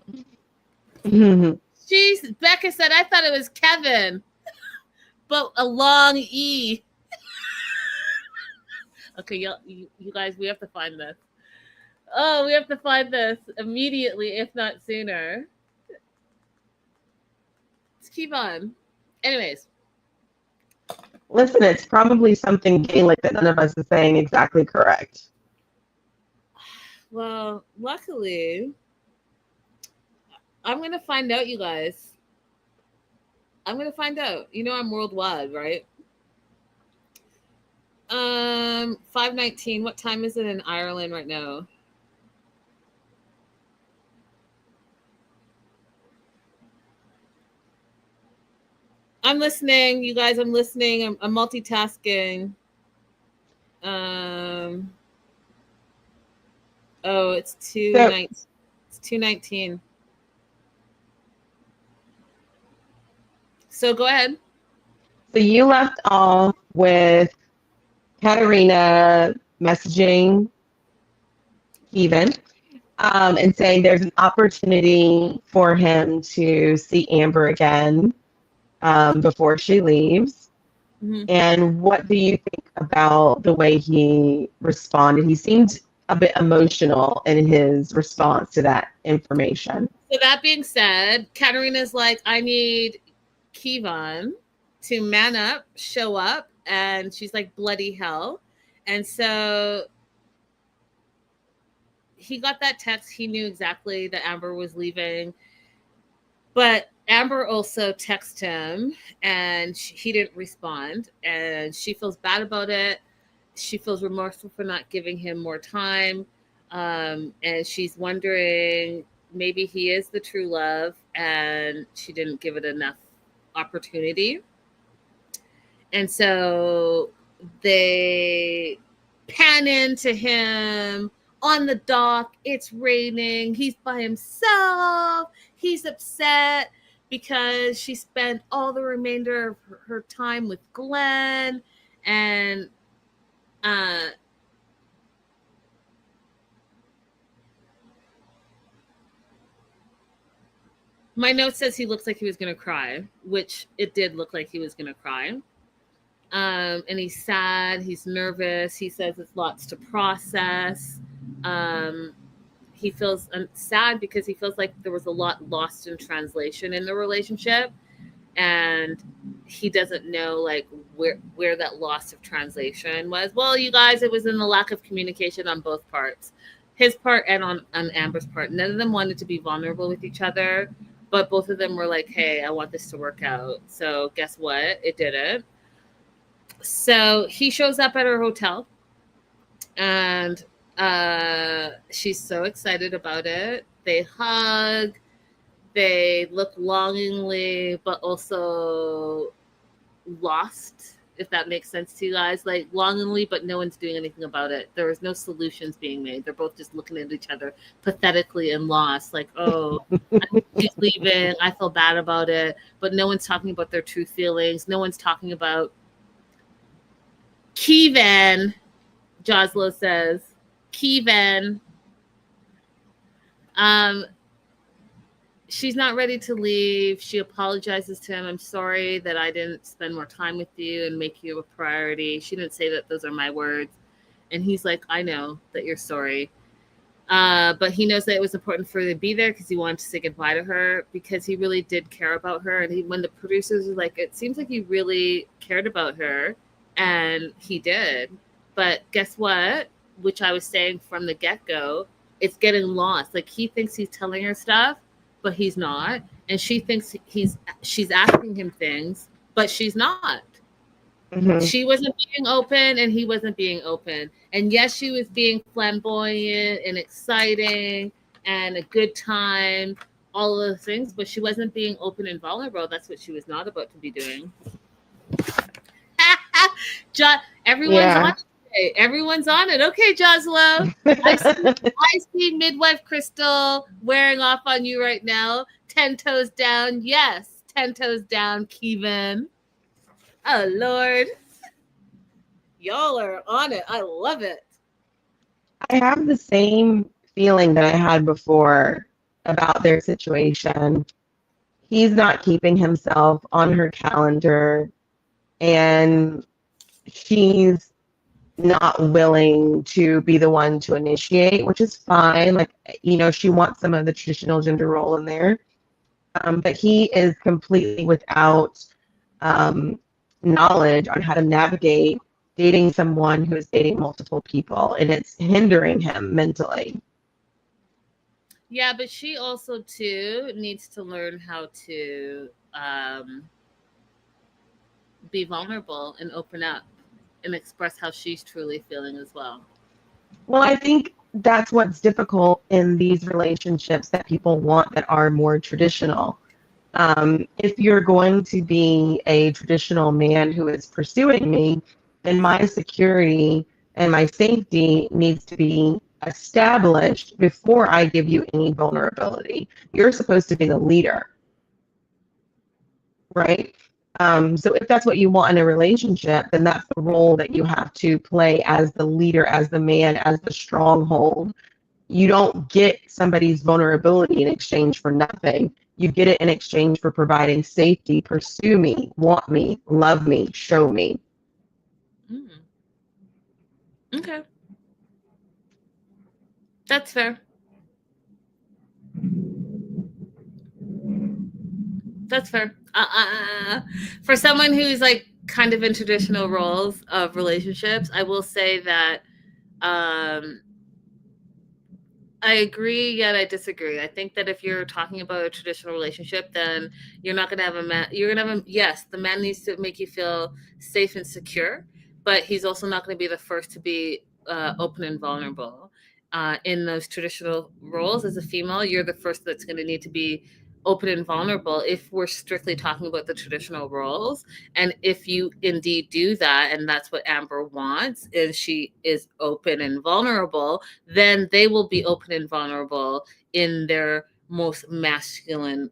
Speaker 2: Becca said, I thought it was Kevin, but a long E. Okay, you guys, we have to find this. Oh, we have to find this immediately, if not sooner. Let's keep on. Anyways.
Speaker 3: Listen, it's probably something Gaelic that none of us is saying exactly correct.
Speaker 2: Well, luckily, I'm going to find out, you guys. I'm going to find out. I'm worldwide, right? 5:19. What time is it in Ireland right now? I'm listening, you guys. I'm listening. I'm multitasking. Oh, it's
Speaker 3: So
Speaker 2: 2:19. It's 2:19. So go ahead.
Speaker 3: so you left off with Katarina messaging Kevin, and saying there's an opportunity for him to see Amber again, before she leaves.
Speaker 2: Mhm.
Speaker 3: And what do you think about the way he responded? He seemed a bit emotional in his response to that information.
Speaker 2: So that being said, Katarina's like, I need Kevon to man up, show up, and she's like, bloody hell. And so he got that text. He knew exactly that Amber was leaving, but Amber also texted him, and he didn't respond, and she feels bad about it. She feels remorseful for not giving him more time, and she's wondering maybe he is the true love, and she didn't give it enough opportunity. And so they pan into him on the dock. It's raining. He's by himself. He's upset because she spent all the remainder of her time with Glenn. And uh, my note says he looks like he was going to cry, which it did look like he was going to cry. And he's sad. He's nervous. He says it's lots to process. Um, he feels sad because he feels like there was a lot lost in translation in the relationship, and he doesn't know like where that loss of translation was. Well, you guys, it was in the lack of communication on both parts, his part and on Amber's part. None of them wanted to be vulnerable with each other, but both of them were like, hey, I want this to work out. So guess what? It didn't. So he shows up at her hotel, and she's so excited about it. They hug. They look longingly, but also lost, if that makes sense to you guys. Like longingly, but no one's doing anything about it. There is no solutions being made. They're both just looking at each other pathetically and lost. Like, oh, she's leaving. I feel bad about it. But no one's talking about their true feelings. No one's talking about Kevin. Joslo says, Kevin. She's not ready to leave. She apologizes to him. I'm sorry that I didn't spend more time with you and make you a priority. She didn't say that those are my words. And he's like, I know that you're sorry. But he knows that it was important for her to be there because he wanted to say goodbye to her, because he really did care about her. And when the producers were like, it seems like he really cared about her, and he did. But guess what? Which I was saying from the get-go, it's getting lost. Like he thinks he's telling her stuff, but he's not. And she thinks she's asking him things, but she's not.
Speaker 3: Mm-hmm.
Speaker 2: She wasn't being open, and he wasn't being open. And yes, she was being flamboyant and exciting and a good time, all of those things, but she wasn't being open and vulnerable. That's what she was not about to be doing. Everyone's
Speaker 3: Yeah.
Speaker 2: on it. Everyone's on it. Okay, Joslo. I see Midwife Crystal wearing off on you right now. 10 toes down. Yes, 10 toes down, Kevin. Oh, Lord. Y'all are on it. I love it.
Speaker 3: I have the same feeling that I had before about their situation. He's not keeping himself on her calendar, and she's not willing to be the one to initiate, which is fine. Like, she wants some of the traditional gender role in there. But he is completely without knowledge on how to navigate dating someone who is dating multiple people, and it's hindering him mentally.
Speaker 2: Yeah, but she also, too, needs to learn how to be vulnerable and open up and express how she's truly feeling as well.
Speaker 3: Well, I think that's what's difficult in these relationships that people want that are more traditional. If you're going to be a traditional man who is pursuing me, then my security and my safety needs to be established before I give you any vulnerability. You're supposed to be the leader, right? So if that's what you want in a relationship, then that's the role that you have to play as the leader, as the man, as the stronghold. You don't get somebody's vulnerability in exchange for nothing. You get it in exchange for providing safety, pursue me, want me, love me, show me.
Speaker 2: Mm. Okay. That's fair. That's fair. For someone who's like kind of in traditional roles of relationships, I will say that I agree, yet I disagree. I think that if you're talking about a traditional relationship, then you're not going to have a man. You're going to have a, yes, the man needs to make you feel safe and secure, but he's also not going to be the first to be open and vulnerable. In those traditional roles as a female, you're the first that's going to need to be open and vulnerable if we're strictly talking about the traditional roles. And if you indeed do that, and that's what Amber wants, is she is open and vulnerable, then they will be open and vulnerable in their most masculine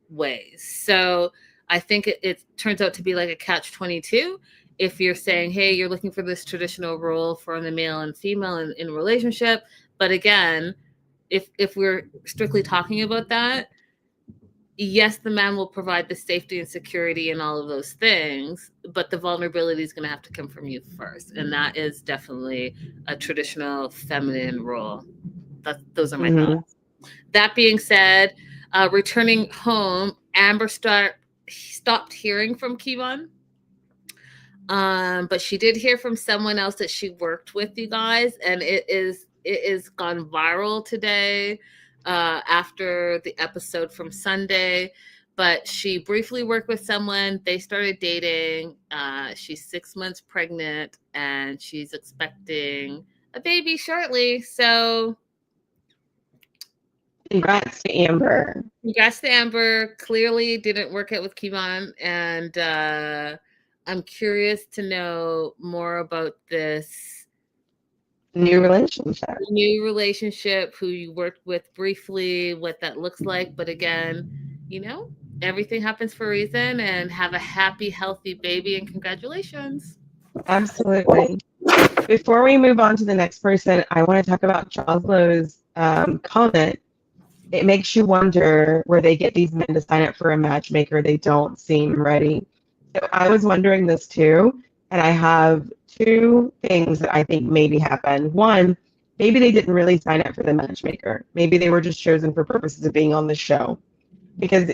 Speaker 2: ways. So I think it turns out to be like a catch-22. If you're saying, hey, you're looking for this traditional role for the male and female in a relationship, but again, if we're strictly talking about that, yes, the man will provide the safety and security and all of those things, but the vulnerability is going to have to come from you first. And that is definitely a traditional feminine role. Those are my thoughts. That being said, returning home, Amber stopped hearing from Kevon. But she did hear from someone else that she worked with, you guys, and it is gone viral today after the episode from Sunday. But she briefly worked with someone. They started dating. She's 6 months pregnant, and she's expecting a baby shortly. So
Speaker 3: congrats to Amber.
Speaker 2: Congrats to Amber. Clearly didn't work out with Kevon, and I'm curious to know more about this
Speaker 3: new relationship,
Speaker 2: who you worked with briefly, what that looks like. But again, everything happens for a reason, and have a happy, healthy baby, and congratulations.
Speaker 3: Absolutely. Before we move on to the next person, I want to talk about Joslow's comment. It makes you wonder where they get these men to sign up for a matchmaker. They don't seem ready. So I was wondering this too, and I have two things that I think maybe happened. One, maybe they didn't really sign up for the matchmaker. Maybe they were just chosen for purposes of being on the show, because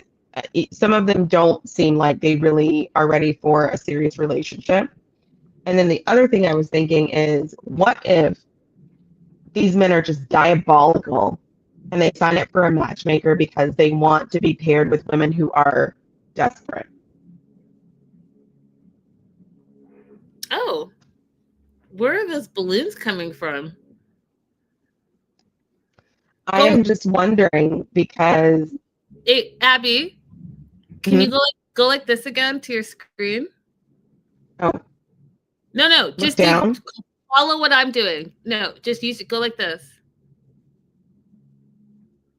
Speaker 3: some of them don't seem like they really are ready for a serious relationship. And then the other thing I was thinking is, what if these men are just diabolical and they sign up for a matchmaker because they want to be paired with women who are desperate?
Speaker 2: Oh, where are those balloons coming from?
Speaker 3: I am just wondering because...
Speaker 2: Hey, Abby, can you go like this again to your screen?
Speaker 3: Oh.
Speaker 2: No, just
Speaker 3: down.
Speaker 2: Follow what I'm doing. No, just go like this.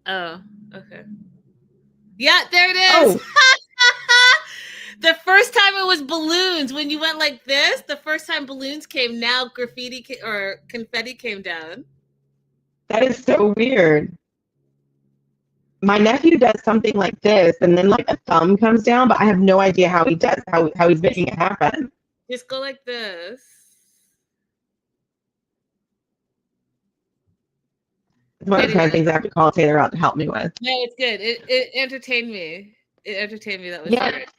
Speaker 2: Oh, okay. Yeah, there it is. Oh. The first time it was balloons. When you went like this, the first time balloons came, now graffiti or confetti came down.
Speaker 3: That is so weird. My nephew does something like this, and then like a thumb comes down, but I have no idea how he does, how he's making it happen.
Speaker 2: Just go like this.
Speaker 3: It's one of the kind of things I have to call Taylor out to help me with.
Speaker 2: No, it's good. It entertained me. That was great.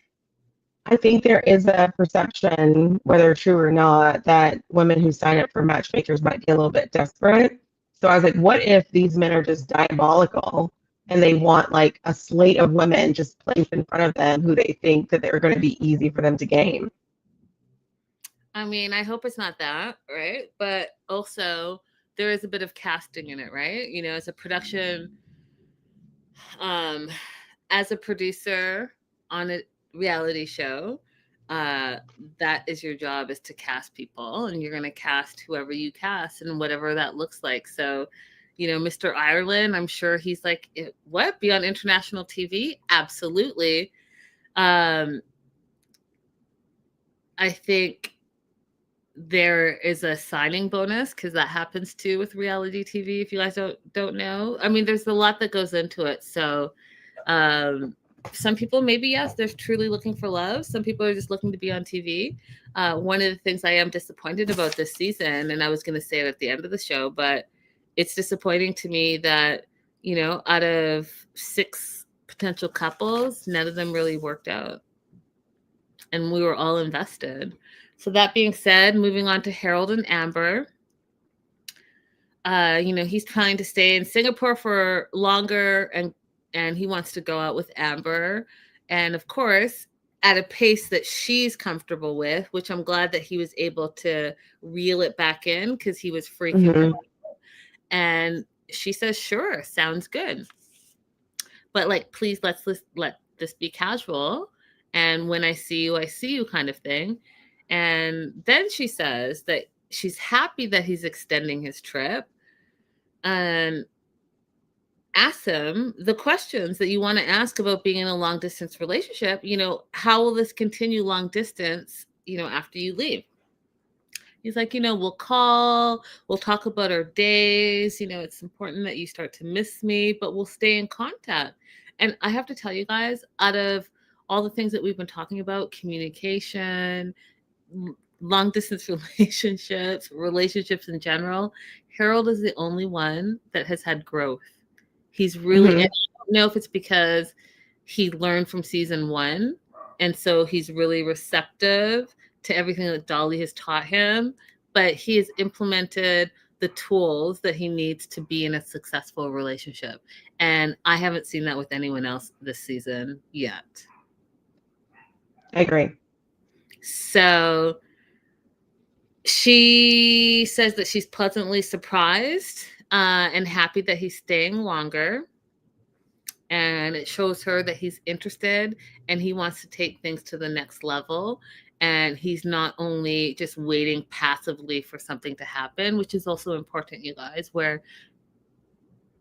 Speaker 3: I think there is a perception, whether true or not, that women who sign up for matchmakers might be a little bit desperate. So I was like, what if these men are just diabolical and they want like a slate of women just placed in front of them who they think that they're going to be easy for them to game?
Speaker 2: I mean, I hope it's not that, right? But also there is a bit of casting in it, right? As a production, as a producer, on a reality show, that is your job, is to cast people, and you're going to cast whoever you cast and whatever that looks like. So, Mr. Ireland, I'm sure he's like, what? Be on international TV? Absolutely. I think there is a signing bonus, because that happens too with reality TV. If you guys don't know, I mean, there's a lot that goes into it. So, some people, maybe yes, they're truly looking for love. Some people are just looking to be on TV. One of the things I am disappointed about this season, and I was going to say it at the end of the show, but it's disappointing to me that, out of 6 potential couples, none of them really worked out. And we were all invested. So that being said, moving on to Harold and Amber. He's trying to stay in Singapore for longer, and he wants to go out with Amber. And of course, at a pace that she's comfortable with, which I'm glad that he was able to reel it back in, because he was freaking out. And she says, sure, sounds good. But like, please, let this be casual. And when I see you kind of thing. And then she says that she's happy that he's extending his trip, and ask him the questions that you want to ask about being in a long distance relationship. How will this continue long distance, after you leave? He's like, we'll call, we'll talk about our days. It's important that you start to miss me, but we'll stay in contact. And I have to tell you guys, out of all the things that we've been talking about, communication, long distance relationships in general, Harold is the only one that has had growth. He's really, I don't know if it's because he learned from season 1, and so he's really receptive to everything that Dolly has taught him, but he has implemented the tools that he needs to be in a successful relationship. And I haven't seen that with anyone else this season yet.
Speaker 3: I agree.
Speaker 2: So she says that she's pleasantly surprised and happy that he's staying longer. And it shows her that he's interested and he wants to take things to the next level. And he's not only just waiting passively for something to happen, which is also important, you guys, where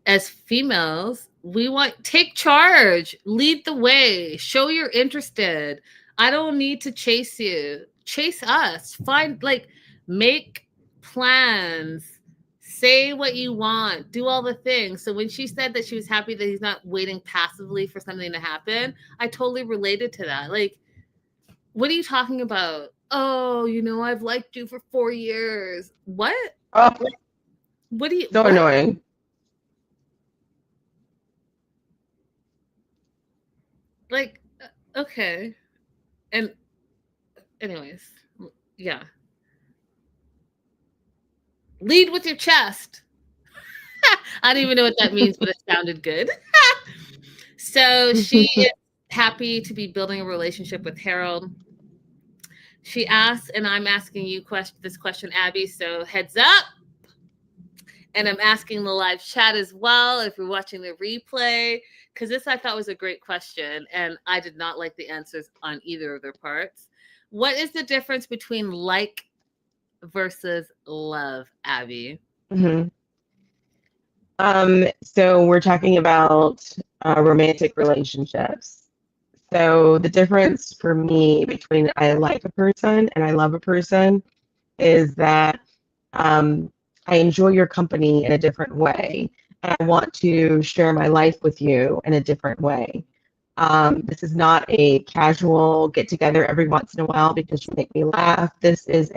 Speaker 2: as females, we want, take charge, lead the way, show you're interested. I don't need to chase you. Chase us. Make plans. Say what you want. Do all the things. So when she said that she was happy that he's not waiting passively for something to happen, I totally related to that. Like, what are you talking about? Oh, I've liked you for 4 years. What?
Speaker 3: Oh,
Speaker 2: what do you?
Speaker 3: so
Speaker 2: what?
Speaker 3: annoying.
Speaker 2: Like, okay. And anyways, yeah. Lead with your chest. I don't even know what that means, but it sounded good. So she is happy to be building a relationship with Harold. She asks, and I'm asking you this question, Abby, so heads up. And I'm asking the live chat as well, if you're watching the replay, because this I thought was a great question, and I did not like the answers on either of their parts. What is the difference between like versus love, Abby?
Speaker 3: So we're talking about romantic relationships. So the difference for me between I like a person and I love a person is that I enjoy your company in a different way. And I want to share my life with you in a different way. This is not a casual get together every once in a while because you make me laugh. This is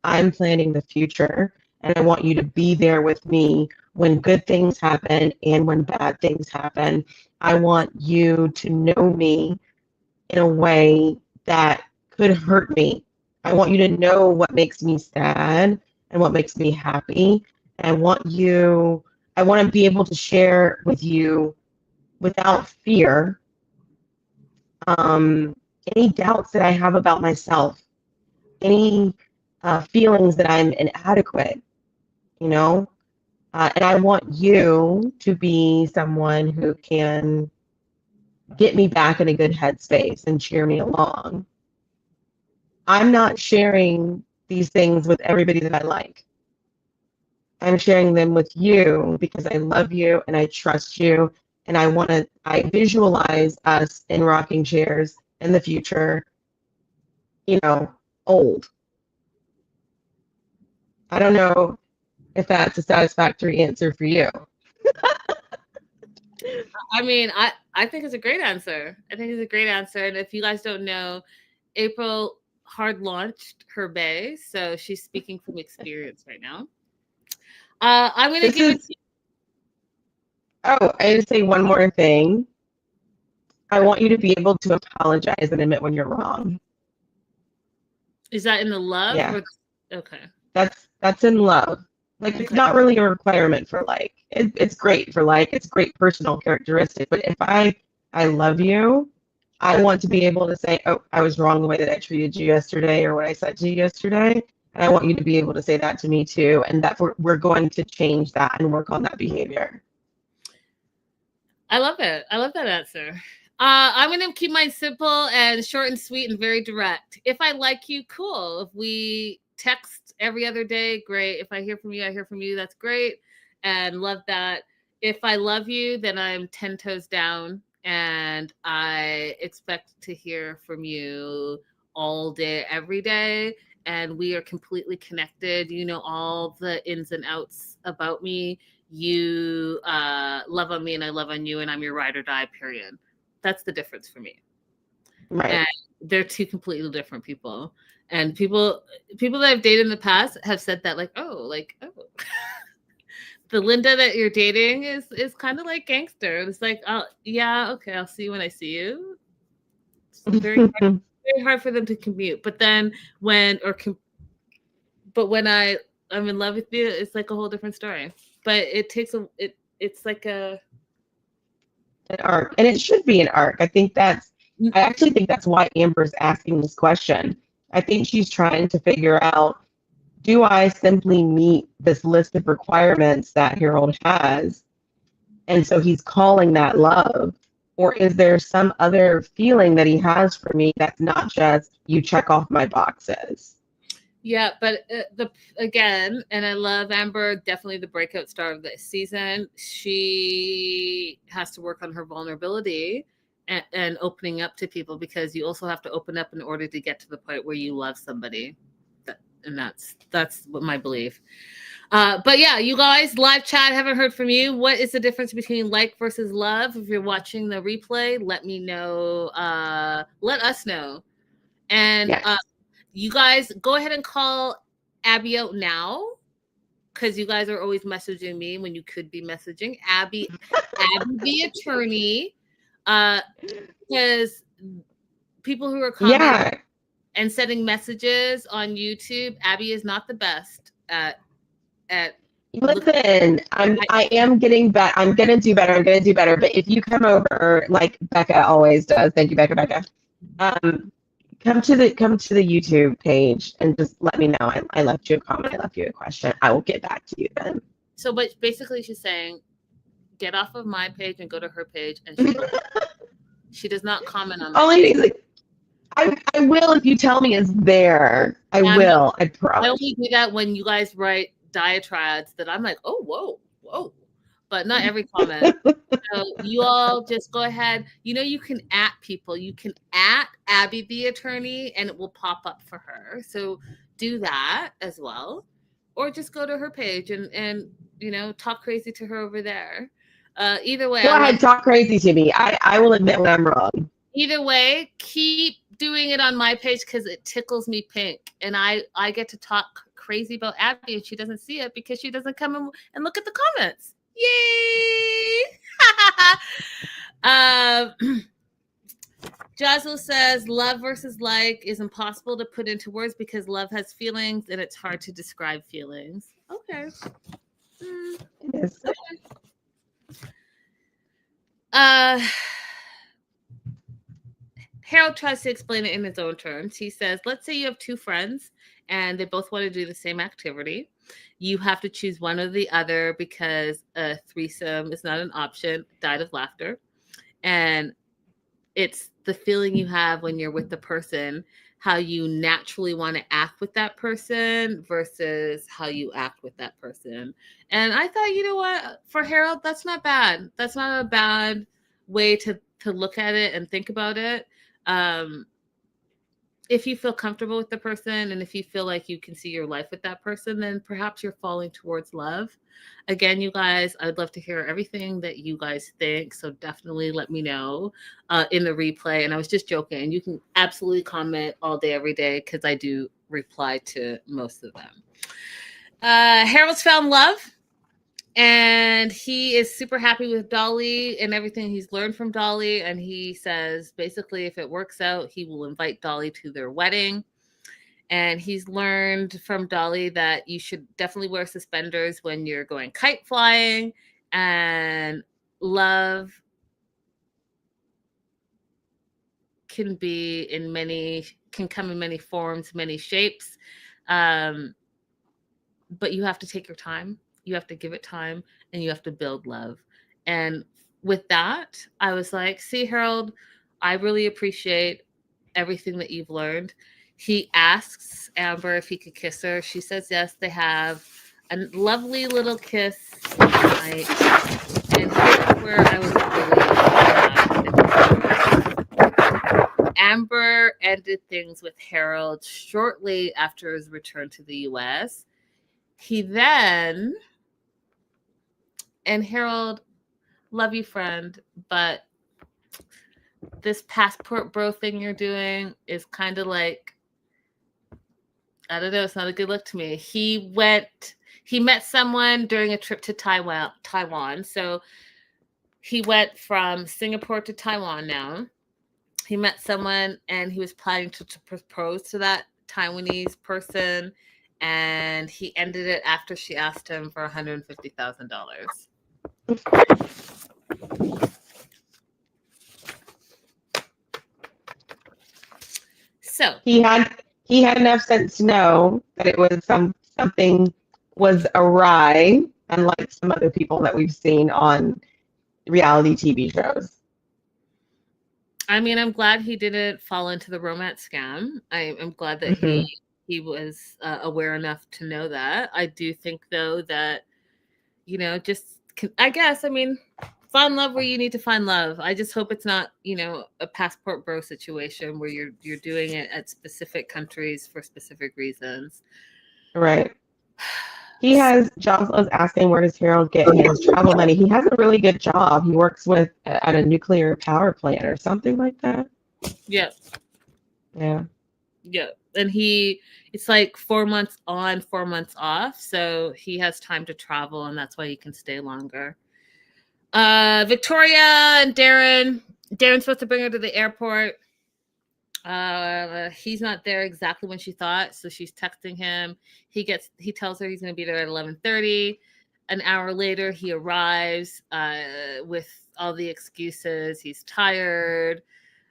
Speaker 3: I'm planning the future, and I want you to be there with me when good things happen and when bad things happen. I want you to know me in a way that could hurt me. I want you to know what makes me sad and what makes me happy. And I want to be able to share with you without fear any doubts that I have about myself, any feelings that I'm inadequate, and I want you to be someone who can get me back in a good headspace and cheer me along. I'm not sharing these things with everybody that I like. I'm sharing them with you because I love you and I trust you. And I visualize us in rocking chairs in the future, old. I don't know if that's a satisfactory answer for you.
Speaker 2: I mean, I think it's a great answer. I think it's a great answer. And if you guys don't know, April hard launched her bay, so she's speaking from experience right now. I'm gonna give it to
Speaker 3: Oh, I just say one more thing. I want you to be able to apologize and admit when you're wrong.
Speaker 2: Is that in the love?
Speaker 3: Yeah.
Speaker 2: Okay.
Speaker 3: That's in love. Like, it's not really a requirement for like. It's great for like. It's great personal characteristic. But if I love you, I want to be able to say, oh, I was wrong the way that I treated you yesterday or what I said to you yesterday. And I want you to be able to say that to me too. And that we're going to change that and work on that behavior.
Speaker 2: I love it. I love that answer. I'm going to keep mine simple and short and sweet and very direct. If I like you, cool. If we text every other day, great. If I hear from you, I hear from you. That's great. And love that. If I love you, then I'm 10 toes down and I expect to hear from you all day, every day. And we are completely connected. You know all the ins and outs about me. You love on me and I love on you, and I'm your ride or die, period. That's the difference for me.
Speaker 3: Right.
Speaker 2: And they're two completely different people. And people that I've dated in the past have said that, like, oh, the Linda that you're dating is kind of like gangster. It's like, oh yeah, okay, I'll see you when I see you. It's very hard for them to commute. But then when I'm in love with you, it's like a whole different story. But it takes it's like an
Speaker 3: arc, and it should be an arc. I actually think that's why Amber's asking this question. I think she's trying to figure out, do I simply meet this list of requirements that Harold has? And so he's calling that love. Or is there some other feeling that he has for me that's not just you check off my boxes?
Speaker 2: Yeah, but again, and I love Amber, definitely the breakout star of this season. She has to work on her vulnerability and opening up to people, because you also have to open up in order to get to the point where you love somebody. And that's what my belief. But yeah, you guys, live chat, haven't heard from you. What is the difference between like versus love? If you're watching the replay, let me know. Let us know. And
Speaker 3: yes.
Speaker 2: You guys go ahead and call Abby out now, because you guys are always messaging me when you could be messaging Abby the attorney. Because people who are commenting and sending messages on YouTube, Abby is not the best at
Speaker 3: Listen, I am getting better. I'm gonna do better. But if you come over, like Becca always does, thank you, Becca. Come to the YouTube page and just let me know. I left you a comment. I left you a question. I will get back to you then.
Speaker 2: So, but basically, she's saying, get off of my page and go to her page, and she does not comment on.
Speaker 3: Only like, I will if you tell me it's there. I will. I promise.
Speaker 2: I only do that when you guys write diatribes that I'm like, oh, whoa. But not every comment. So you all just go ahead. You can @ people. You can @ Abby the attorney, and it will pop up for her. So do that as well, or just go to her page and talk crazy to her over there. Either way,
Speaker 3: go ahead, talk crazy to me. I will admit when I'm wrong.
Speaker 2: Either way, keep doing it on my page, because it tickles me pink, and I get to talk crazy about Abby, and she doesn't see it because she doesn't come and look at the comments. Yay! Jazzle says love versus like is impossible to put into words because love has feelings and it's hard to describe feelings. Okay.
Speaker 3: Yes.
Speaker 2: Okay. Harold tries to explain it in his own terms. He says, let's say you have two friends and they both want to do the same activity. You have to choose one or the other because a threesome is not an option. Died of laughter. And It's the feeling you have when you're with the person, how you naturally want to act with that person versus how you act with that person. And I thought, you know what, for Harold, that's not bad. That's not a bad way to look at it and think about it. If you feel comfortable with the person and if you feel like you can see your life with that person, then perhaps you're falling towards love. Again, you guys, I'd love to hear everything that you guys think. So definitely let me know in the replay. And I was just joking. You can absolutely comment all day, every day, because I do reply to most of them. Harold's found love. And he is super happy with Dolly and everything he's learned from Dolly. And he says, basically, if it works out, he will invite Dolly to their wedding. And he's learned from Dolly that you should definitely wear suspenders when you're going kite flying. And love can come in many forms, many shapes. But you have to take your time. You have to give it time, and you have to build love. And with that, I was like, see, Harold, I really appreciate everything that you've learned. He asks Amber if he could kiss her. She says yes. They have a lovely little kiss tonight. And here's where I was really Amber ended things with Harold shortly after his return to the U.S. He then... And Harold, love you, friend, but this passport bro thing you're doing is kind of like, I don't know, it's not a good look to me. He met someone during a trip to Taiwan. So he went from Singapore to Taiwan now. He met someone and he was planning to propose to that Taiwanese person. And he ended it after she asked him for $150,000. So
Speaker 3: he had enough sense to know that it was something was awry, unlike some other people that we've seen on reality TV shows.
Speaker 2: I mean, I'm glad he didn't fall into the romance scam. I'm glad that he was aware enough to know that. I do think, though, that, find love where you need to find love. I just hope it's not, a passport bro situation where you're doing it at specific countries for specific reasons.
Speaker 3: Right. Jocelyn's asking, where does Harold get his travel money? He has a really good job. He works at a nuclear power plant or something like that.
Speaker 2: Yeah.
Speaker 3: Yeah.
Speaker 2: Yeah. And it's like 4 months on, 4 months off. So he has time to travel, and that's why he can stay longer. Victoria and Darren's supposed to bring her to the airport. He's not there exactly when she thought, so she's texting him. He tells her he's going to be there at 11:30. An hour later, he arrives with all the excuses. He's tired,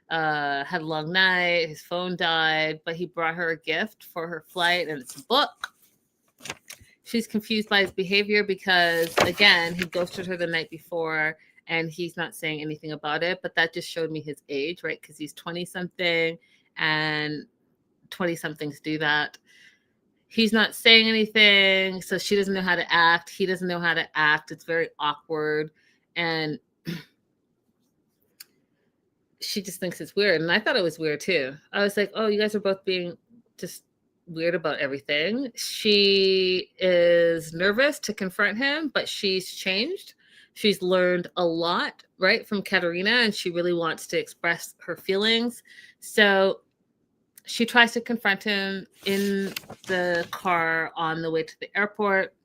Speaker 2: had a long night, his phone died, but he brought her a gift for her flight, and it's a book. She's confused by his behavior because, again, he ghosted her the night before and he's not saying anything about it. But that just showed me his age, right? Because he's 20-something and 20-somethings do that. He's not saying anything, so she doesn't know how to act. He doesn't know how to act. It's very awkward. And she just thinks it's weird. And I thought it was weird, too. I was like, oh, you guys are both being just weird about everything. She is nervous to confront him, but she's changed. She's learned a lot, right, from Katerina, and she really wants to express her feelings. So she tries to confront him in the car on the way to the airport.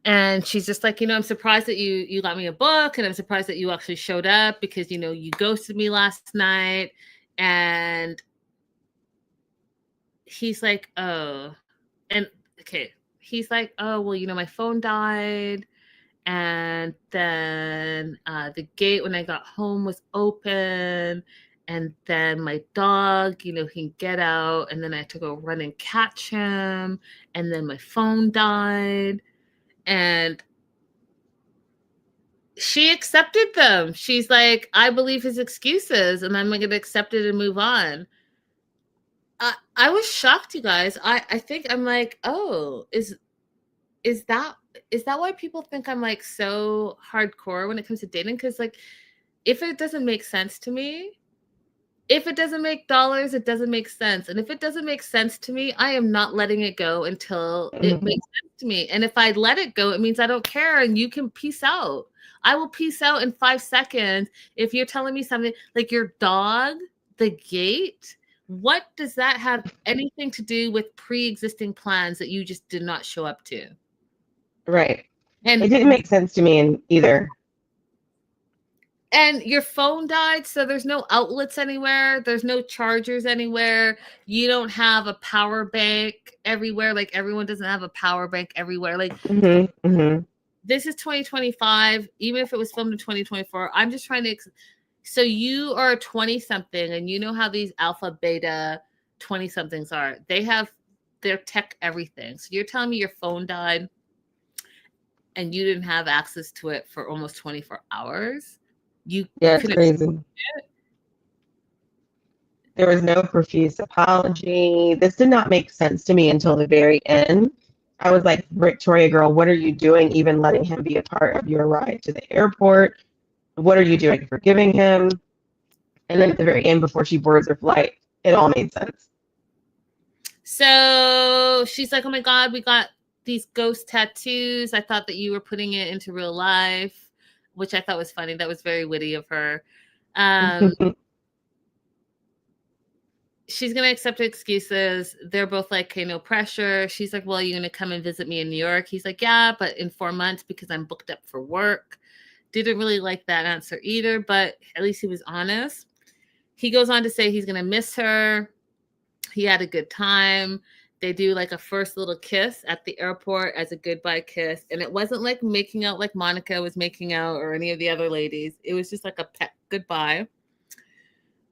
Speaker 2: And she's just like, I'm surprised that you got me a book, and I'm surprised that you actually showed up because, you ghosted me last night. And he's like, oh, and okay. He's like, oh, well, my phone died. And then the gate when I got home was open. And then my dog, he can get out. And then I had to go run and catch him. And then my phone died. And she accepted them. She's like, I believe his excuses, and I'm going to accept it and move on. I was shocked, you guys. I think I'm like, oh, is that why people think I'm like so hardcore when it comes to dating? Because like, if it doesn't make sense to me, if it doesn't make dollars, it doesn't make sense. And if it doesn't make sense to me, I am not letting it go until it
Speaker 3: Mhm.
Speaker 2: makes sense to me. And if I let it go, it means I don't care and you can peace out. I will peace out in 5 seconds. If you're telling me something like your dog, the gate, what does that have anything to do with pre-existing plans that you just did not show up to?
Speaker 3: Right. It
Speaker 2: And
Speaker 3: didn't make sense to me either.
Speaker 2: And your phone died, so there's no outlets anywhere. There's no chargers anywhere. You don't have a power bank everywhere. Like everyone doesn't have a power bank everywhere. Like
Speaker 3: Hmm. Hmm.
Speaker 2: this is 2025. Even if it was filmed in 2024, I'm just trying to. So you are a 20 something, and you know how these alpha, beta 20 somethings are. They have their tech everything. So you're telling me your phone died, and you didn't have access to it for almost 24 hours. You
Speaker 3: Yeah, it's
Speaker 2: couldn't.
Speaker 3: crazy. There was no profuse apology. This did not make sense to me until the very end. I was like, Victoria, girl, what are you doing even letting him be a part of your ride to the airport? What are you doing forgiving him? And then at the very end, before she boards her flight, it all made sense.
Speaker 2: So she's like, oh my God, we got these ghost tattoos. I thought that you were putting it into real life, which I thought was funny. That was very witty of her. She's going to accept excuses. They're both like, okay, no pressure. She's like, well, are you going to come and visit me in New York? He's like, yeah, but in 4 months because I'm booked up for work. Didn't really like that answer either, but at least he was honest. He goes on to say he's going to miss her. He had a good time. They do like a first little kiss at the airport as a goodbye kiss. And it wasn't like making out like Monica was making out or any of the other ladies. It was just like a pet goodbye.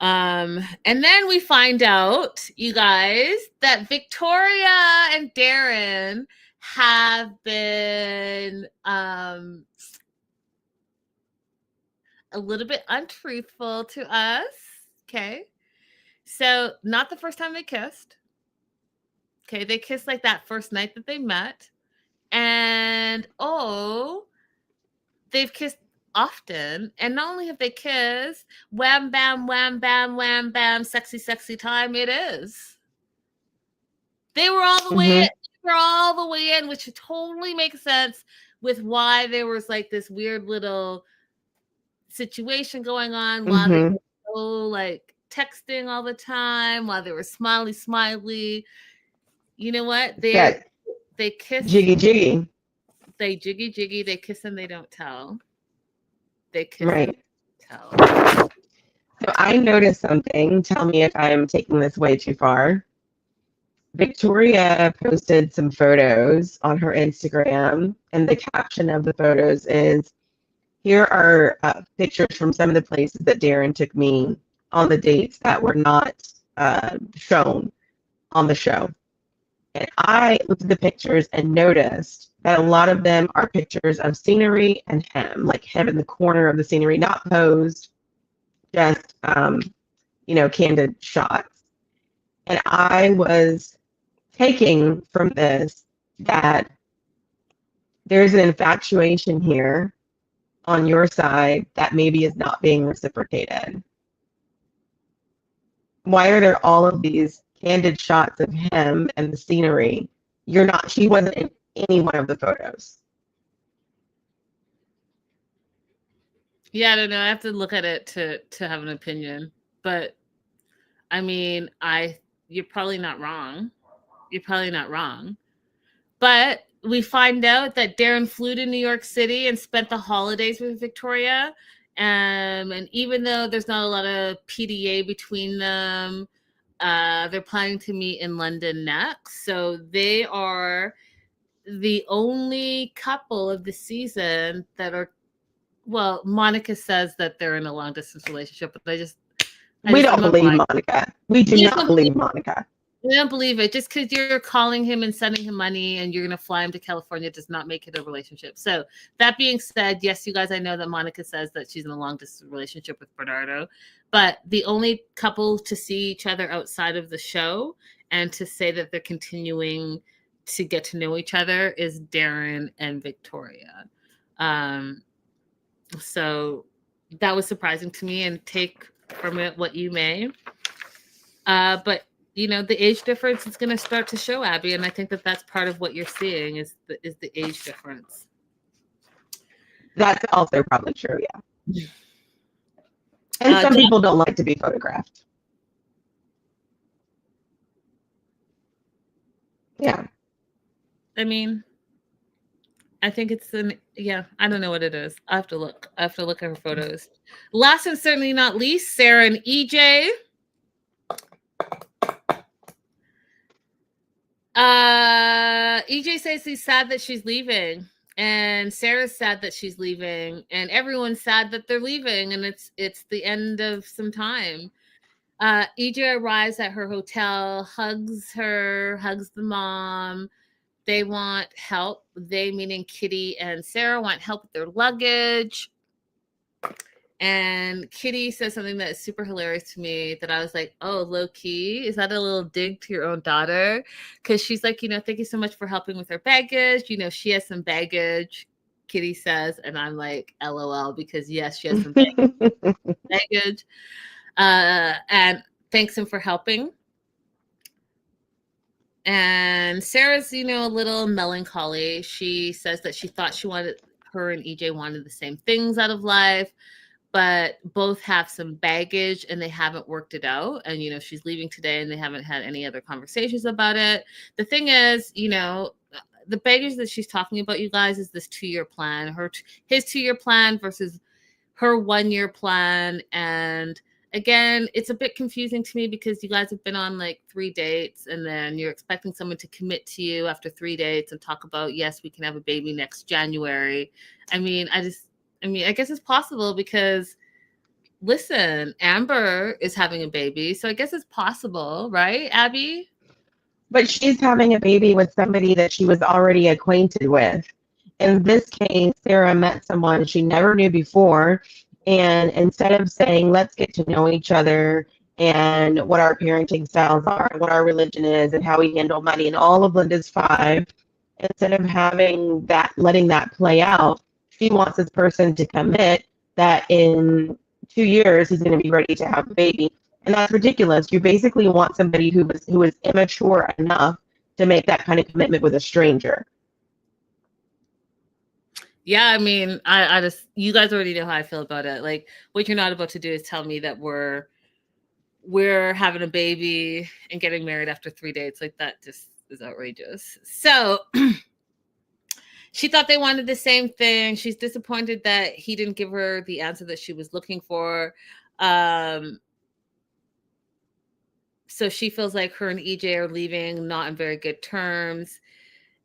Speaker 2: And then we find out, you guys, that Victoria and Darren have been a little bit untruthful to us. Okay. So not the first time they kissed. Okay. They kissed like that first night that they met. And they've kissed often. And not only have they kissed, wham, bam, wham, bam, wham, bam, sexy, sexy time it is. They were all the way in. They were all the way in, which totally makes sense with why there was like this weird little situation going on while they were so like texting all the time, while they were smiley. You know what? They kiss.
Speaker 3: Jiggy.
Speaker 2: They jiggy. They kiss and they don't tell. They kiss
Speaker 3: Right.
Speaker 2: and tell.
Speaker 3: So I noticed something. Tell me if I'm taking this way too far. Victoria posted some photos on her Instagram, and the caption of the photos is, here are pictures from some of the places that Darren took me on the dates that were not shown on the show. And I looked at the pictures and noticed that a lot of them are pictures of scenery and him, like him in the corner of the scenery, not posed, just, candid shots. And I was taking from this that there's an infatuation here on your side that maybe is not being reciprocated. Why are there all of these candid shots of him and the scenery? She wasn't in any one of the photos.
Speaker 2: Yeah, I don't know. I have to look at it to have an opinion. But I mean, you're probably not wrong. But we find out that Darren flew to New York City and spent the holidays with Victoria. And even though there's not a lot of PDA between them, they're planning to meet in London next. So they are the only couple of the season that are, well, Monica says that they're in a long distance relationship, but we don't believe Monica.
Speaker 3: We do not believe Monica.
Speaker 2: I don't believe it. Just because you're calling him and sending him money and you're going to fly him to California does not make it a relationship. So that being said, yes, you guys, I know that Monica says that she's in a long distance relationship with Bernardo, but the only couple to see each other outside of the show and to say that they're continuing to get to know each other is Darren and Victoria. So that was surprising to me, and take from it what you may. But you know, the age difference is going to start to show, Abby, and I think that that's part of what you're seeing is the age difference.
Speaker 3: That's also probably true, yeah. And some people don't like to be photographed. Yeah.
Speaker 2: I mean, I think it's I don't know what it is. I have to look at her photos. Last and certainly not least, Sarah and EJ. EJ says he's sad that she's leaving, and Sarah's sad that she's leaving, and everyone's sad that they're leaving, and it's the end of some time. EJ arrives at her hotel, hugs her, hugs the mom. They want help. They, meaning Kitty and Sarah, want help with their luggage. And Kitty says something that is super hilarious to me that I was like, oh, low key, is that a little dig to your own daughter? Because she's like, you know, thank you so much for helping with her baggage. You know, she has some baggage, Kitty says. And I'm like, LOL, because yes, she has some baggage. And thanks him for helping. And Sarah's, you know, a little melancholy. She says that she thought her and EJ wanted the same things out of life, but both have some baggage and they haven't worked it out. And, you know, she's leaving today and they haven't had any other conversations about it. The thing is, you know, the baggage that she's talking about, you guys, is this 2-year plan, his 2-year plan versus her 1-year plan. And again, it's a bit confusing to me because you guys have been on like 3 dates and then you're expecting someone to commit to you after 3 dates and talk about, yes, we can have a baby next January. I mean, I guess it's possible because, listen, Amber is having a baby. So I guess it's possible, right, Abby?
Speaker 3: But she's having a baby with somebody that she was already acquainted with. In this case, Sarah met someone she never knew before. And instead of saying, let's get to know each other and what our parenting styles are, and what our religion is, and how we handle money, and all of Linda's 5, instead of letting that play out, she wants this person to commit that in 2 years he's going to be ready to have a baby. And that's ridiculous. You basically want somebody who is immature enough to make that kind of commitment with a stranger.
Speaker 2: Yeah, I mean, I just, you guys already know how I feel about it. Like, what you're not about to do is tell me that we're having a baby and getting married after 3 dates. Like, that just is outrageous. So she thought they wanted the same thing. She's disappointed that he didn't give her the answer that she was looking for. So she feels like her and EJ are leaving not in very good terms.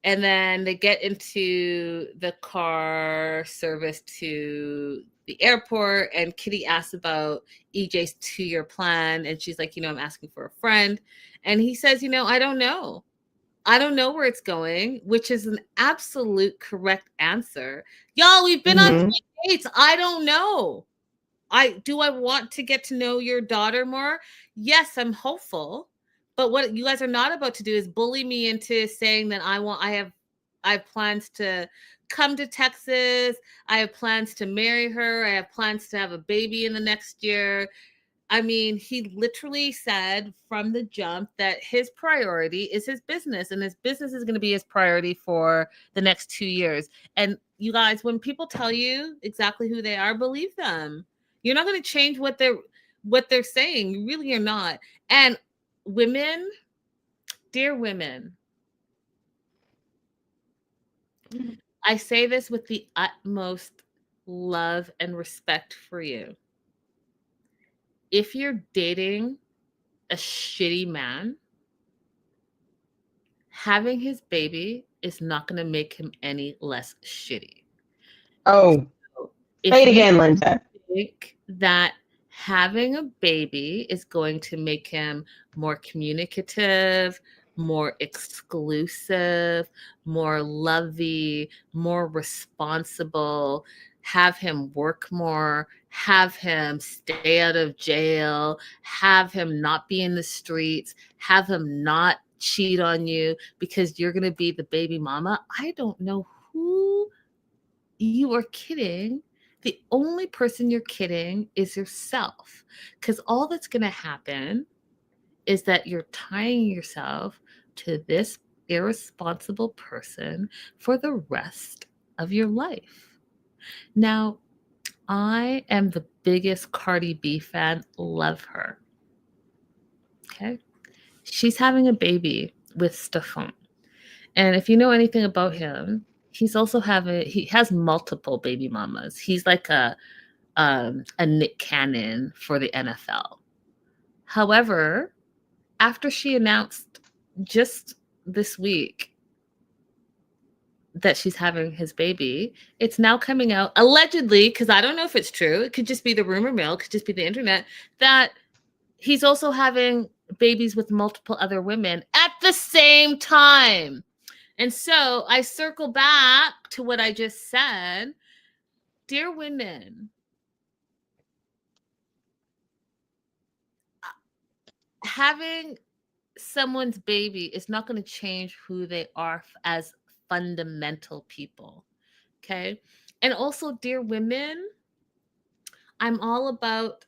Speaker 2: And then they get into the car service to the airport, and Kitty asks about EJ's 2-year plan. And she's like, you know, I'm asking for a friend. And he says, you know, I don't know. I don't know where it's going, which is an absolute correct answer. Y'all, we've been on 3 dates. I don't know. Do I want to get to know your daughter more? Yes, I'm hopeful. But what you guys are not about to do is bully me into saying that I have plans to come to Texas. I have plans to marry her. I have plans to have a baby in the next year. I mean, he literally said from the jump that his priority is his business, and his business is going to be his priority for the next 2 years. And you guys, when people tell you exactly who they are, believe them. You're not going to change what they're saying. You really are not. And women, dear women, I say this with the utmost love and respect for you. If you're dating a shitty man, having his baby is not going to make him any less shitty.
Speaker 3: Oh,
Speaker 2: So
Speaker 3: say it again, Linda.
Speaker 2: Think that having a baby is going to make him more communicative, more exclusive, more lovey, more responsible, have him work more, have him stay out of jail, have him not be in the streets, have him not cheat on you because you're going to be the baby mama. I don't know who you are kidding. The only person you're kidding is yourself, because all that's going to happen is that you're tying yourself to this irresponsible person for the rest of your life. Now, I am the biggest Cardi B fan, love her. Okay. She's having a baby with Stefan. And if you know anything about him, he has multiple baby mamas. He's like a Nick Cannon for the NFL. However, after she announced just this week that she's having his baby, it's now coming out allegedly, because I don't know if it's true, it could just be the rumor mill, it could just be the internet, that he's also having babies with multiple other women at the same time. And so I circle back to what I just said. Dear women, having someone's baby is not going to change who they are as fundamental people. Okay. And also, dear women, I'm all about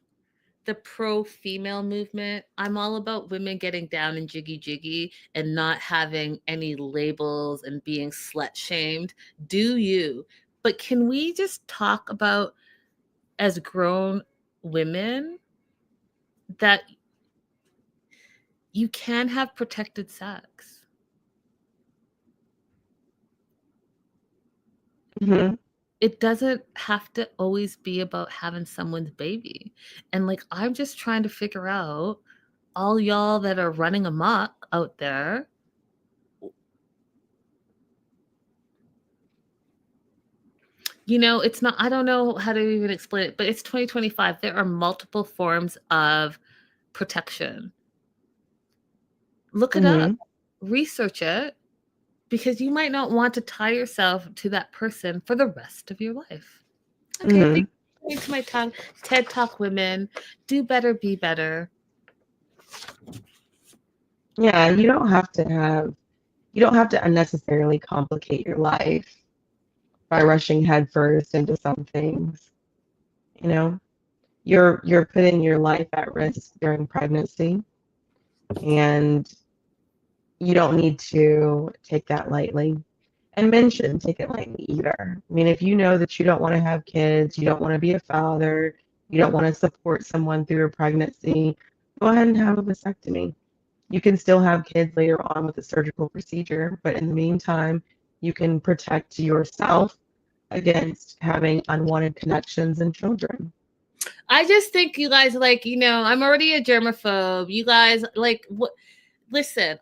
Speaker 2: the pro-female movement. I'm all about women getting down and jiggy and not having any labels and being slut shamed. Do you? But can we just talk about, as grown women, that you can have protected sex?
Speaker 3: Mm-hmm.
Speaker 2: It doesn't have to always be about having someone's baby. And like, I'm just trying to figure out, all y'all that are running amok out there, it's not, I don't know how to even explain it, but it's 2025. There are multiple forms of protection. Look it up, research it, because you might not want to tie yourself to that person for the rest of your life. Okay, thanks to my tongue. TED Talk women, do better, be better.
Speaker 3: Yeah, you don't have to unnecessarily complicate your life by rushing headfirst into some things. You're putting your life at risk during pregnancy, and you don't need to take that lightly. And men shouldn't take it lightly either. I mean, if you know that you don't want to have kids, you don't want to be a father, you don't want to support someone through a pregnancy, go ahead and have a vasectomy. You can still have kids later on with a surgical procedure, but in the meantime, you can protect yourself against having unwanted connections and children.
Speaker 2: I just think you guys, I'm already a germaphobe. You guys, what? Listen,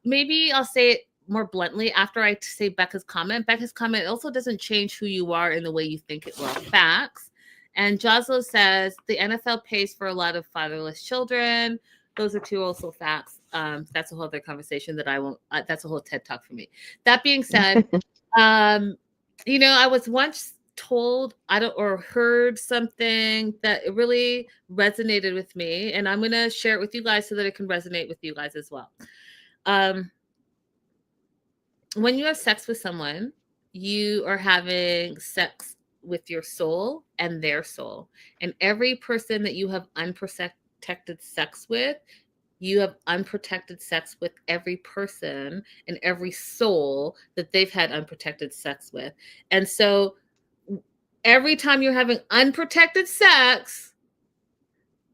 Speaker 2: maybe I'll say it more bluntly after I say Becca's comment. Becca's comment also doesn't change who you are in the way you think it will. Facts. And Joslo says the NFL pays for a lot of fatherless children. Those are two also facts. That's a whole other conversation that I won't. That's a whole TED Talk for me. That being said, I was once told or heard something that really resonated with me, and I'm going to share it with you guys so that it can resonate with you guys as well. When you have sex with someone, you are having sex with your soul and their soul. And every person that you have unprotected sex with, you have unprotected sex with every person and every soul that they've had unprotected sex with. And so every time you're having unprotected sex,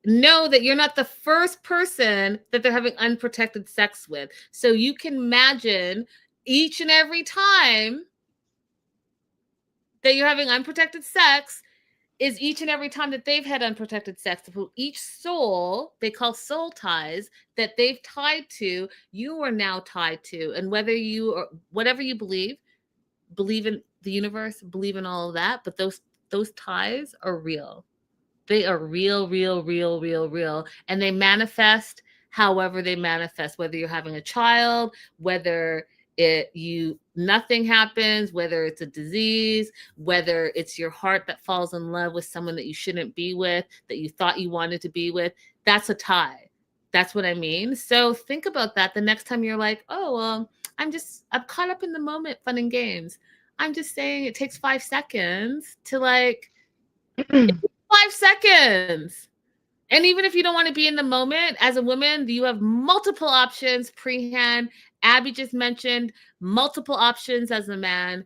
Speaker 2: know that you're not the first person that they're having unprotected sex with. So you can imagine each and every time that you're having unprotected sex is each and every time that they've had unprotected sex. Each soul, they call soul ties, that they've tied to, you are now tied to. And whether you or whatever you believe in the universe, believe in all of that, but those ties are real. They are real, real, real, real, real. And they manifest however they manifest, whether you're having a child, whether nothing happens, whether it's a disease, whether it's your heart that falls in love with someone that you shouldn't be with, that you thought you wanted to be with. That's a tie. That's what I mean. So think about that the next time you're like, oh, well, I'm caught up in the moment, fun and games. I'm just saying it takes 5 seconds to 5 seconds. And even if you don't want to be in the moment, as a woman, you have multiple options pre-hand. Abby just mentioned multiple options as a man.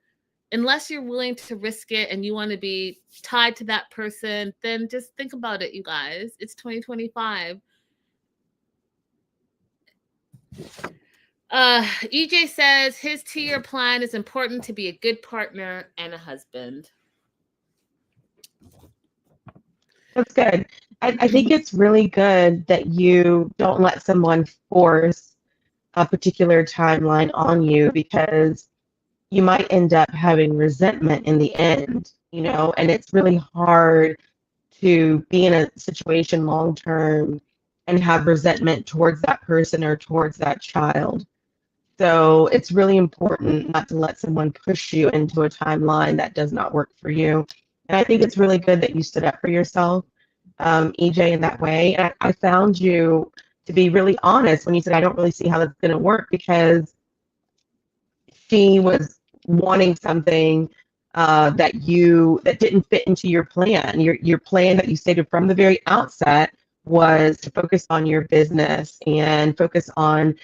Speaker 2: Unless you're willing to risk it and you want to be tied to that person, then just think about it, you guys. It's 2025. EJ says his 2-year plan is important to be a good partner and a husband.
Speaker 3: That's good. I think it's really good that you don't let someone force a particular timeline on you, because you might end up having resentment in the end, and it's really hard to be in a situation long term and have resentment towards that person or towards that child. So it's really important not to let someone push you into a timeline that does not work for you. And I think it's really good that you stood up for yourself, EJ, in that way. And I found you to be really honest when you said, I don't really see how that's going to work, because she was wanting something that didn't fit into your plan. Your plan that you stated from the very outset was to focus on your business and focus on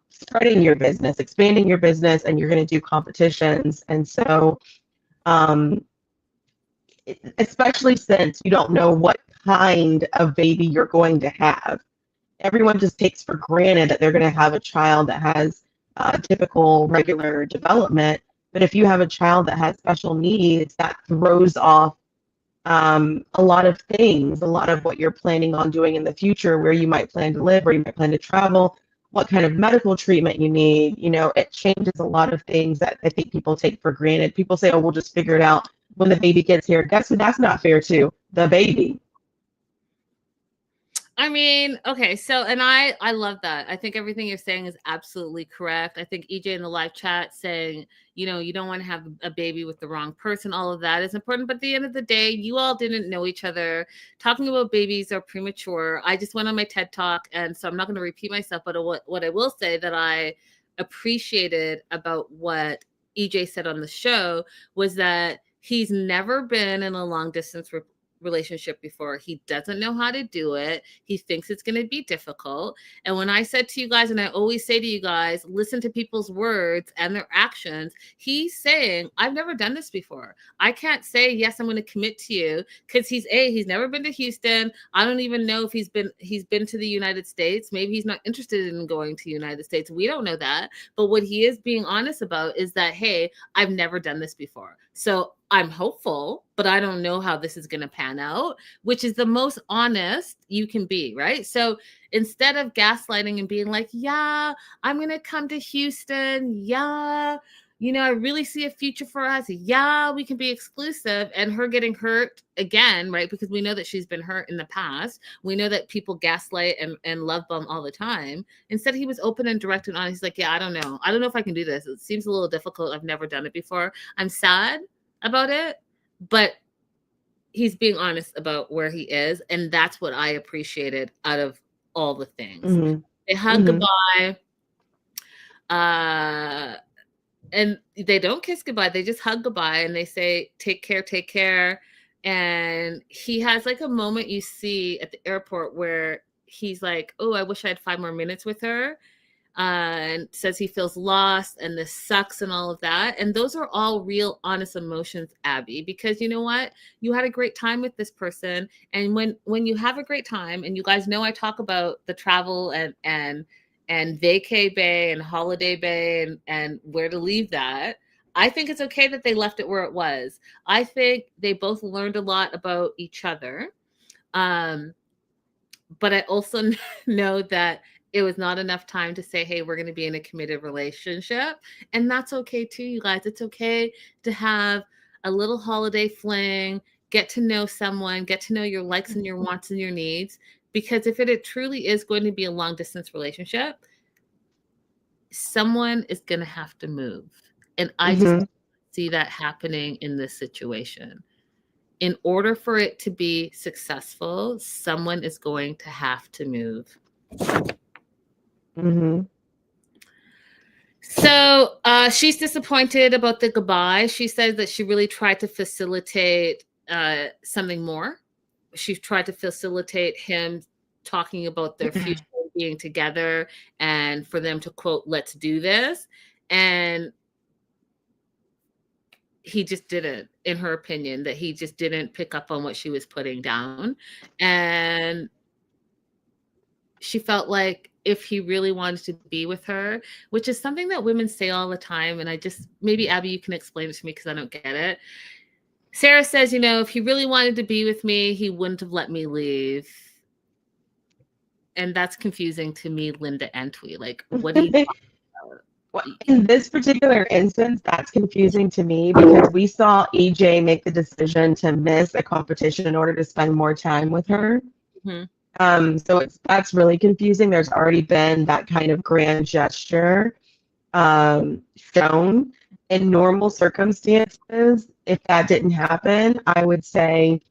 Speaker 3: spreading your business, expanding your business, and you're going to do competitions. And so, especially since you don't know what kind of baby you're going to have, everyone just takes for granted that they're going to have a child that has typical regular development. But if you have a child that has special needs, that throws off a lot of things, a lot of what you're planning on doing in the future, where you might plan to live, where you might plan to travel, what kind of medical treatment you need. It changes a lot of things that I think people take for granted. People say, oh, we'll just figure it out when the baby gets here. Guess who that's not fair to? The baby.
Speaker 2: I mean, okay, so, and I love that. I think everything you're saying is absolutely correct. I think EJ in the live chat saying, you don't want to have a baby with the wrong person, all of that is important. But at the end of the day, you all didn't know each other. Talking about babies are premature. I just went on my TED Talk, and so I'm not going to repeat myself, but what I will say that I appreciated about what EJ said on the show was that he's never been in a long distance relationship before. He doesn't know how to do it. He thinks it's going to be difficult. And when I said to you guys, and I always say to you guys, listen to people's words and their actions, he's saying, I've never done this before. I can't say, yes, I'm going to commit to you, because he's never been to Houston. I don't even know if he's been to the United States. Maybe he's not interested in going to the United States. We don't know that. But what he is being honest about is that, hey, I've never done this before. So I'm hopeful, but I don't know how this is going to pan out, which is the most honest you can be, right? So instead of gaslighting and being like, yeah, I'm going to come to Houston. Yeah, I really see a future for us. Yeah, we can be exclusive, and her getting hurt again, right? Because we know that she's been hurt in the past. We know that people gaslight and love bomb all the time. Instead, he was open and direct and honest. He's like, yeah, I don't know. I don't know if I can do this. It seems a little difficult. I've never done it before. I'm sad about it, but he's being honest about where he is, and that's what I appreciated out of all the things. Mm-hmm. They hug goodbye, and they don't kiss goodbye. They just hug goodbye, and they say, take care. And he has like a moment you see at the airport where he's like, oh, I wish I had 5 more minutes with her. And says he feels lost and this sucks and all of that. And those are all real, honest emotions, Abby, because you know what? You had a great time with this person. And when you have a great time, and you guys know I talk about the travel and vacay bay and holiday bay and where to leave that, I think it's okay that they left it where it was. I think they both learned a lot about each other. But I also know that it was not enough time to say, hey, we're going to be in a committed relationship. And that's okay too, you guys. It's okay to have a little holiday fling, get to know someone, get to know your likes and your wants and your needs. Because if it truly is going to be a long distance relationship, someone is going to have to move. And I just see that happening in this situation. In order for it to be successful, someone is going to have to move. So she's disappointed about the goodbye. She says that she really tried to facilitate something more. She tried to facilitate him talking about their future being together and for them to quote, let's do this. And he just didn't, in her opinion, that he just didn't pick up on what she was putting down. And she felt like if he really wanted to be with her, which is something that women say all the time. And maybe Abby, you can explain it to me because I don't get it. Sarah says, if he really wanted to be with me, he wouldn't have let me leave. And that's confusing to me, Linda and Twee. Like, what do you talk about?
Speaker 3: Well, in this particular instance, that's confusing to me because we saw EJ make the decision to miss a competition in order to spend more time with her. So that's really confusing. There's already been that kind of grand gesture shown. In normal circumstances, if that didn't happen, I would say,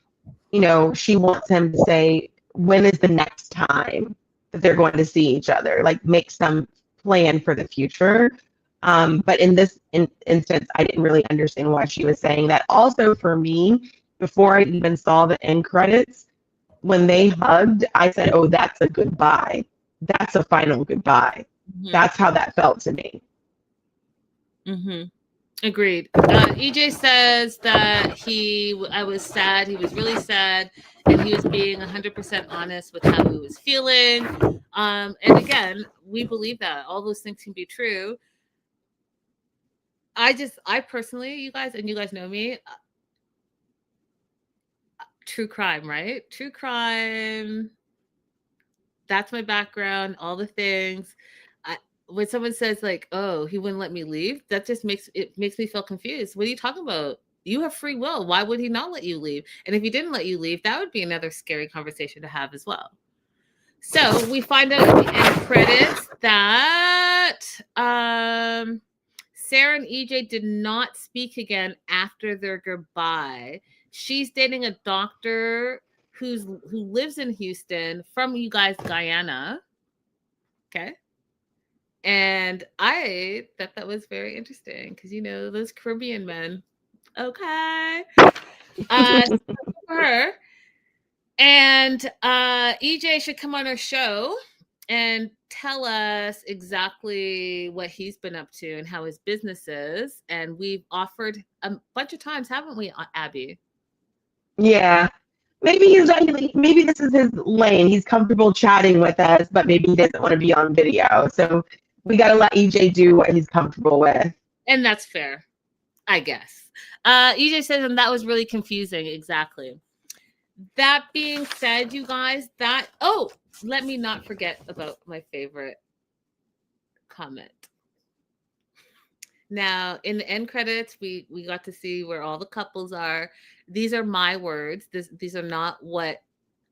Speaker 3: she wants him to say, when is the next time that they're going to see each other? Like, make some plan for the future. But in this instance, I didn't really understand why she was saying that. Also, for me, before I even saw the end credits, when they hugged, I said, oh, that's a goodbye. That's a final goodbye. That's how that felt to me.
Speaker 2: Agreed. EJ says that I was sad. He was really sad. And he was being 100% honest with how he was feeling. And again, we believe that. All those things can be true. I personally, you guys know me, true crime, right? True crime. That's my background, all the things. When someone says like, oh, he wouldn't let me leave, that just makes me feel confused. What are you talking about? You have free will. Why would he not let you leave? And if he didn't let you leave, that would be another scary conversation to have as well. So we find out at the end credits that Sarah and EJ did not speak again after their goodbye. She's dating a doctor who lives in Houston from, you guys, Guyana. Okay. And I thought that was very interesting because, those Caribbean men. Okay. For her. And EJ should come on our show and tell us exactly what he's been up to and how his business is. And we've offered a bunch of times, haven't we, Abby?
Speaker 3: Yeah. Maybe this is his lane. He's comfortable chatting with us, but maybe he doesn't want to be on video. So we got to let EJ do what he's comfortable with.
Speaker 2: And that's fair, I guess. EJ says, and that was really confusing. Exactly. That being said, you guys, let me not forget about my favorite comment. Now, in the end credits, we got to see where all the couples are. These are my words. These are not what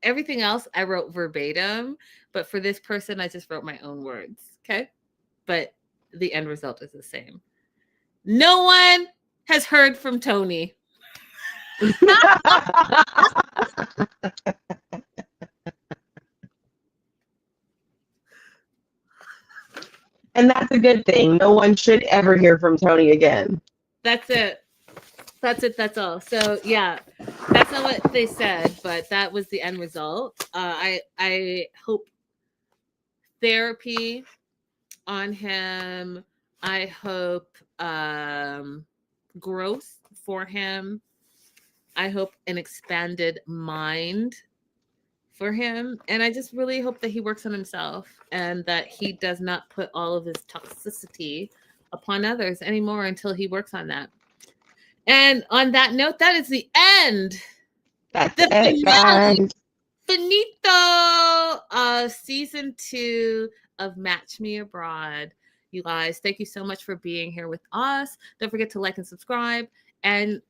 Speaker 2: everything else I wrote verbatim, but for this person, I just wrote my own words. Okay. But the end result is the same. No one has heard from Tony.
Speaker 3: And that's a good thing. No one should ever hear from Tony again.
Speaker 2: That's it. That's all. So yeah, that's not what they said, but that was the end result. I hope therapy on him. I hope growth for him. I hope an expanded mind for him. And I just really hope that he works on himself and that he does not put all of his toxicity upon others anymore until he works on that. And on that note, that is the end.
Speaker 3: That's the finale.
Speaker 2: Finito. Season 2 of Match Me Abroad. You guys, thank you so much for being here with us. Don't forget to like and subscribe. And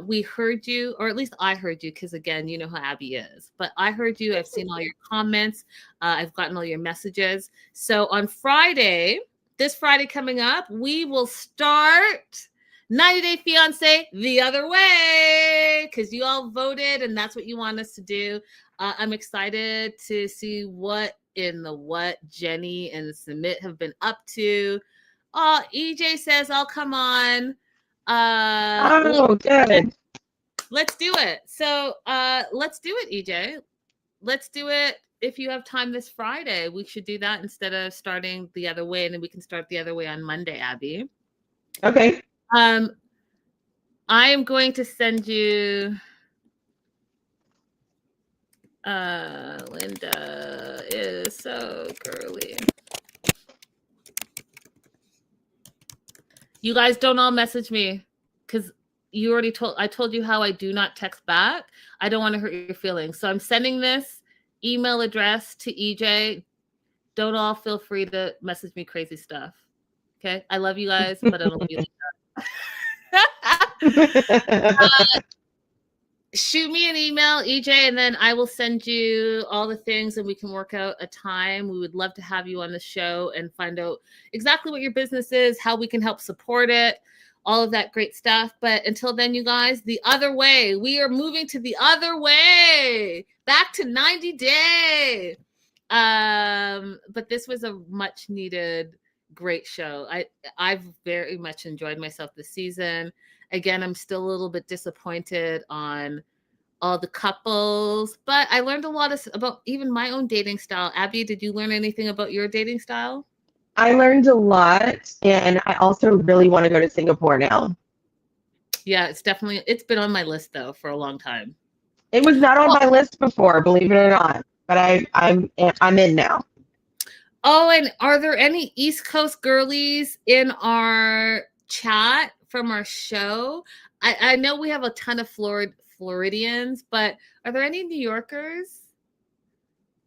Speaker 2: we heard you, or at least I heard you, because again, you know how Abby is. But I heard you. I've seen all your comments. I've gotten all your messages. So on Friday, this Friday coming up, we will start 90 Day Fiance the other way, because you all voted and that's what you want us to do. I'm excited to see what Jenny and Submit have been up to. EJ says I'll come on.
Speaker 3: Good.
Speaker 2: Let's do it. So let's do it, EJ. Let's do it. If you have time this Friday, we should do that instead of starting the other way, and then we can start the other way on Monday, Abby.
Speaker 3: Okay.
Speaker 2: I am going to send you Linda is so girly. You guys don't all message me, because I told you how I do not text back. I don't want to hurt your feelings. So I'm sending this email address to EJ. Don't all feel free to message me crazy stuff. Okay? I love you guys, but I don't love you like that. Shoot me an email, EJ, and then I will send you all the things and we can work out a time. We would love to have you on the show and find out exactly what your business is, how we can help support it, all of that great stuff. But until then, you guys, the other way. We are moving to the other way. Back to 90 Day. But this was a much needed, great show. I've very much enjoyed myself this season. Again, I'm still a little bit disappointed on all the couples, but I learned a lot about even my own dating style. Abby, did you learn anything about your dating style?
Speaker 3: I learned a lot, and I also really want to go to Singapore now.
Speaker 2: Yeah, it's been on my list though for a long time.
Speaker 3: It was not on my list before, believe it or not, but I'm in now.
Speaker 2: Oh, and are there any East Coast girlies in our chat from our show? I know we have a ton of Floridians, but are there any New Yorkers?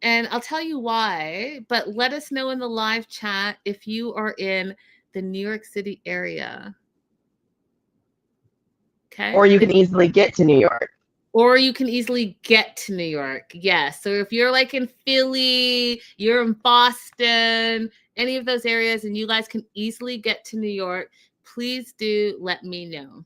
Speaker 2: And I'll tell you why, but let us know in the live chat if you are in the New York City area. Okay.
Speaker 3: Or you can easily get to New York.
Speaker 2: Yes. So if you're like in Philly, you're in Boston, any of those areas, and you guys can easily get to New York, please do let me know.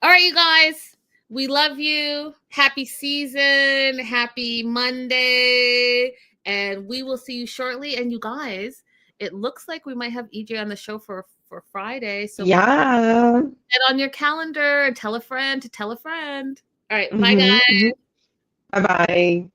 Speaker 2: All right, you guys, we love you. Happy season. Happy Monday. And we will see you shortly. And you guys, it looks like we might have EJ on the show for Friday. So
Speaker 3: yeah,
Speaker 2: get on your calendar and tell a friend to tell a friend. All right. Bye, guys.
Speaker 3: Bye-bye.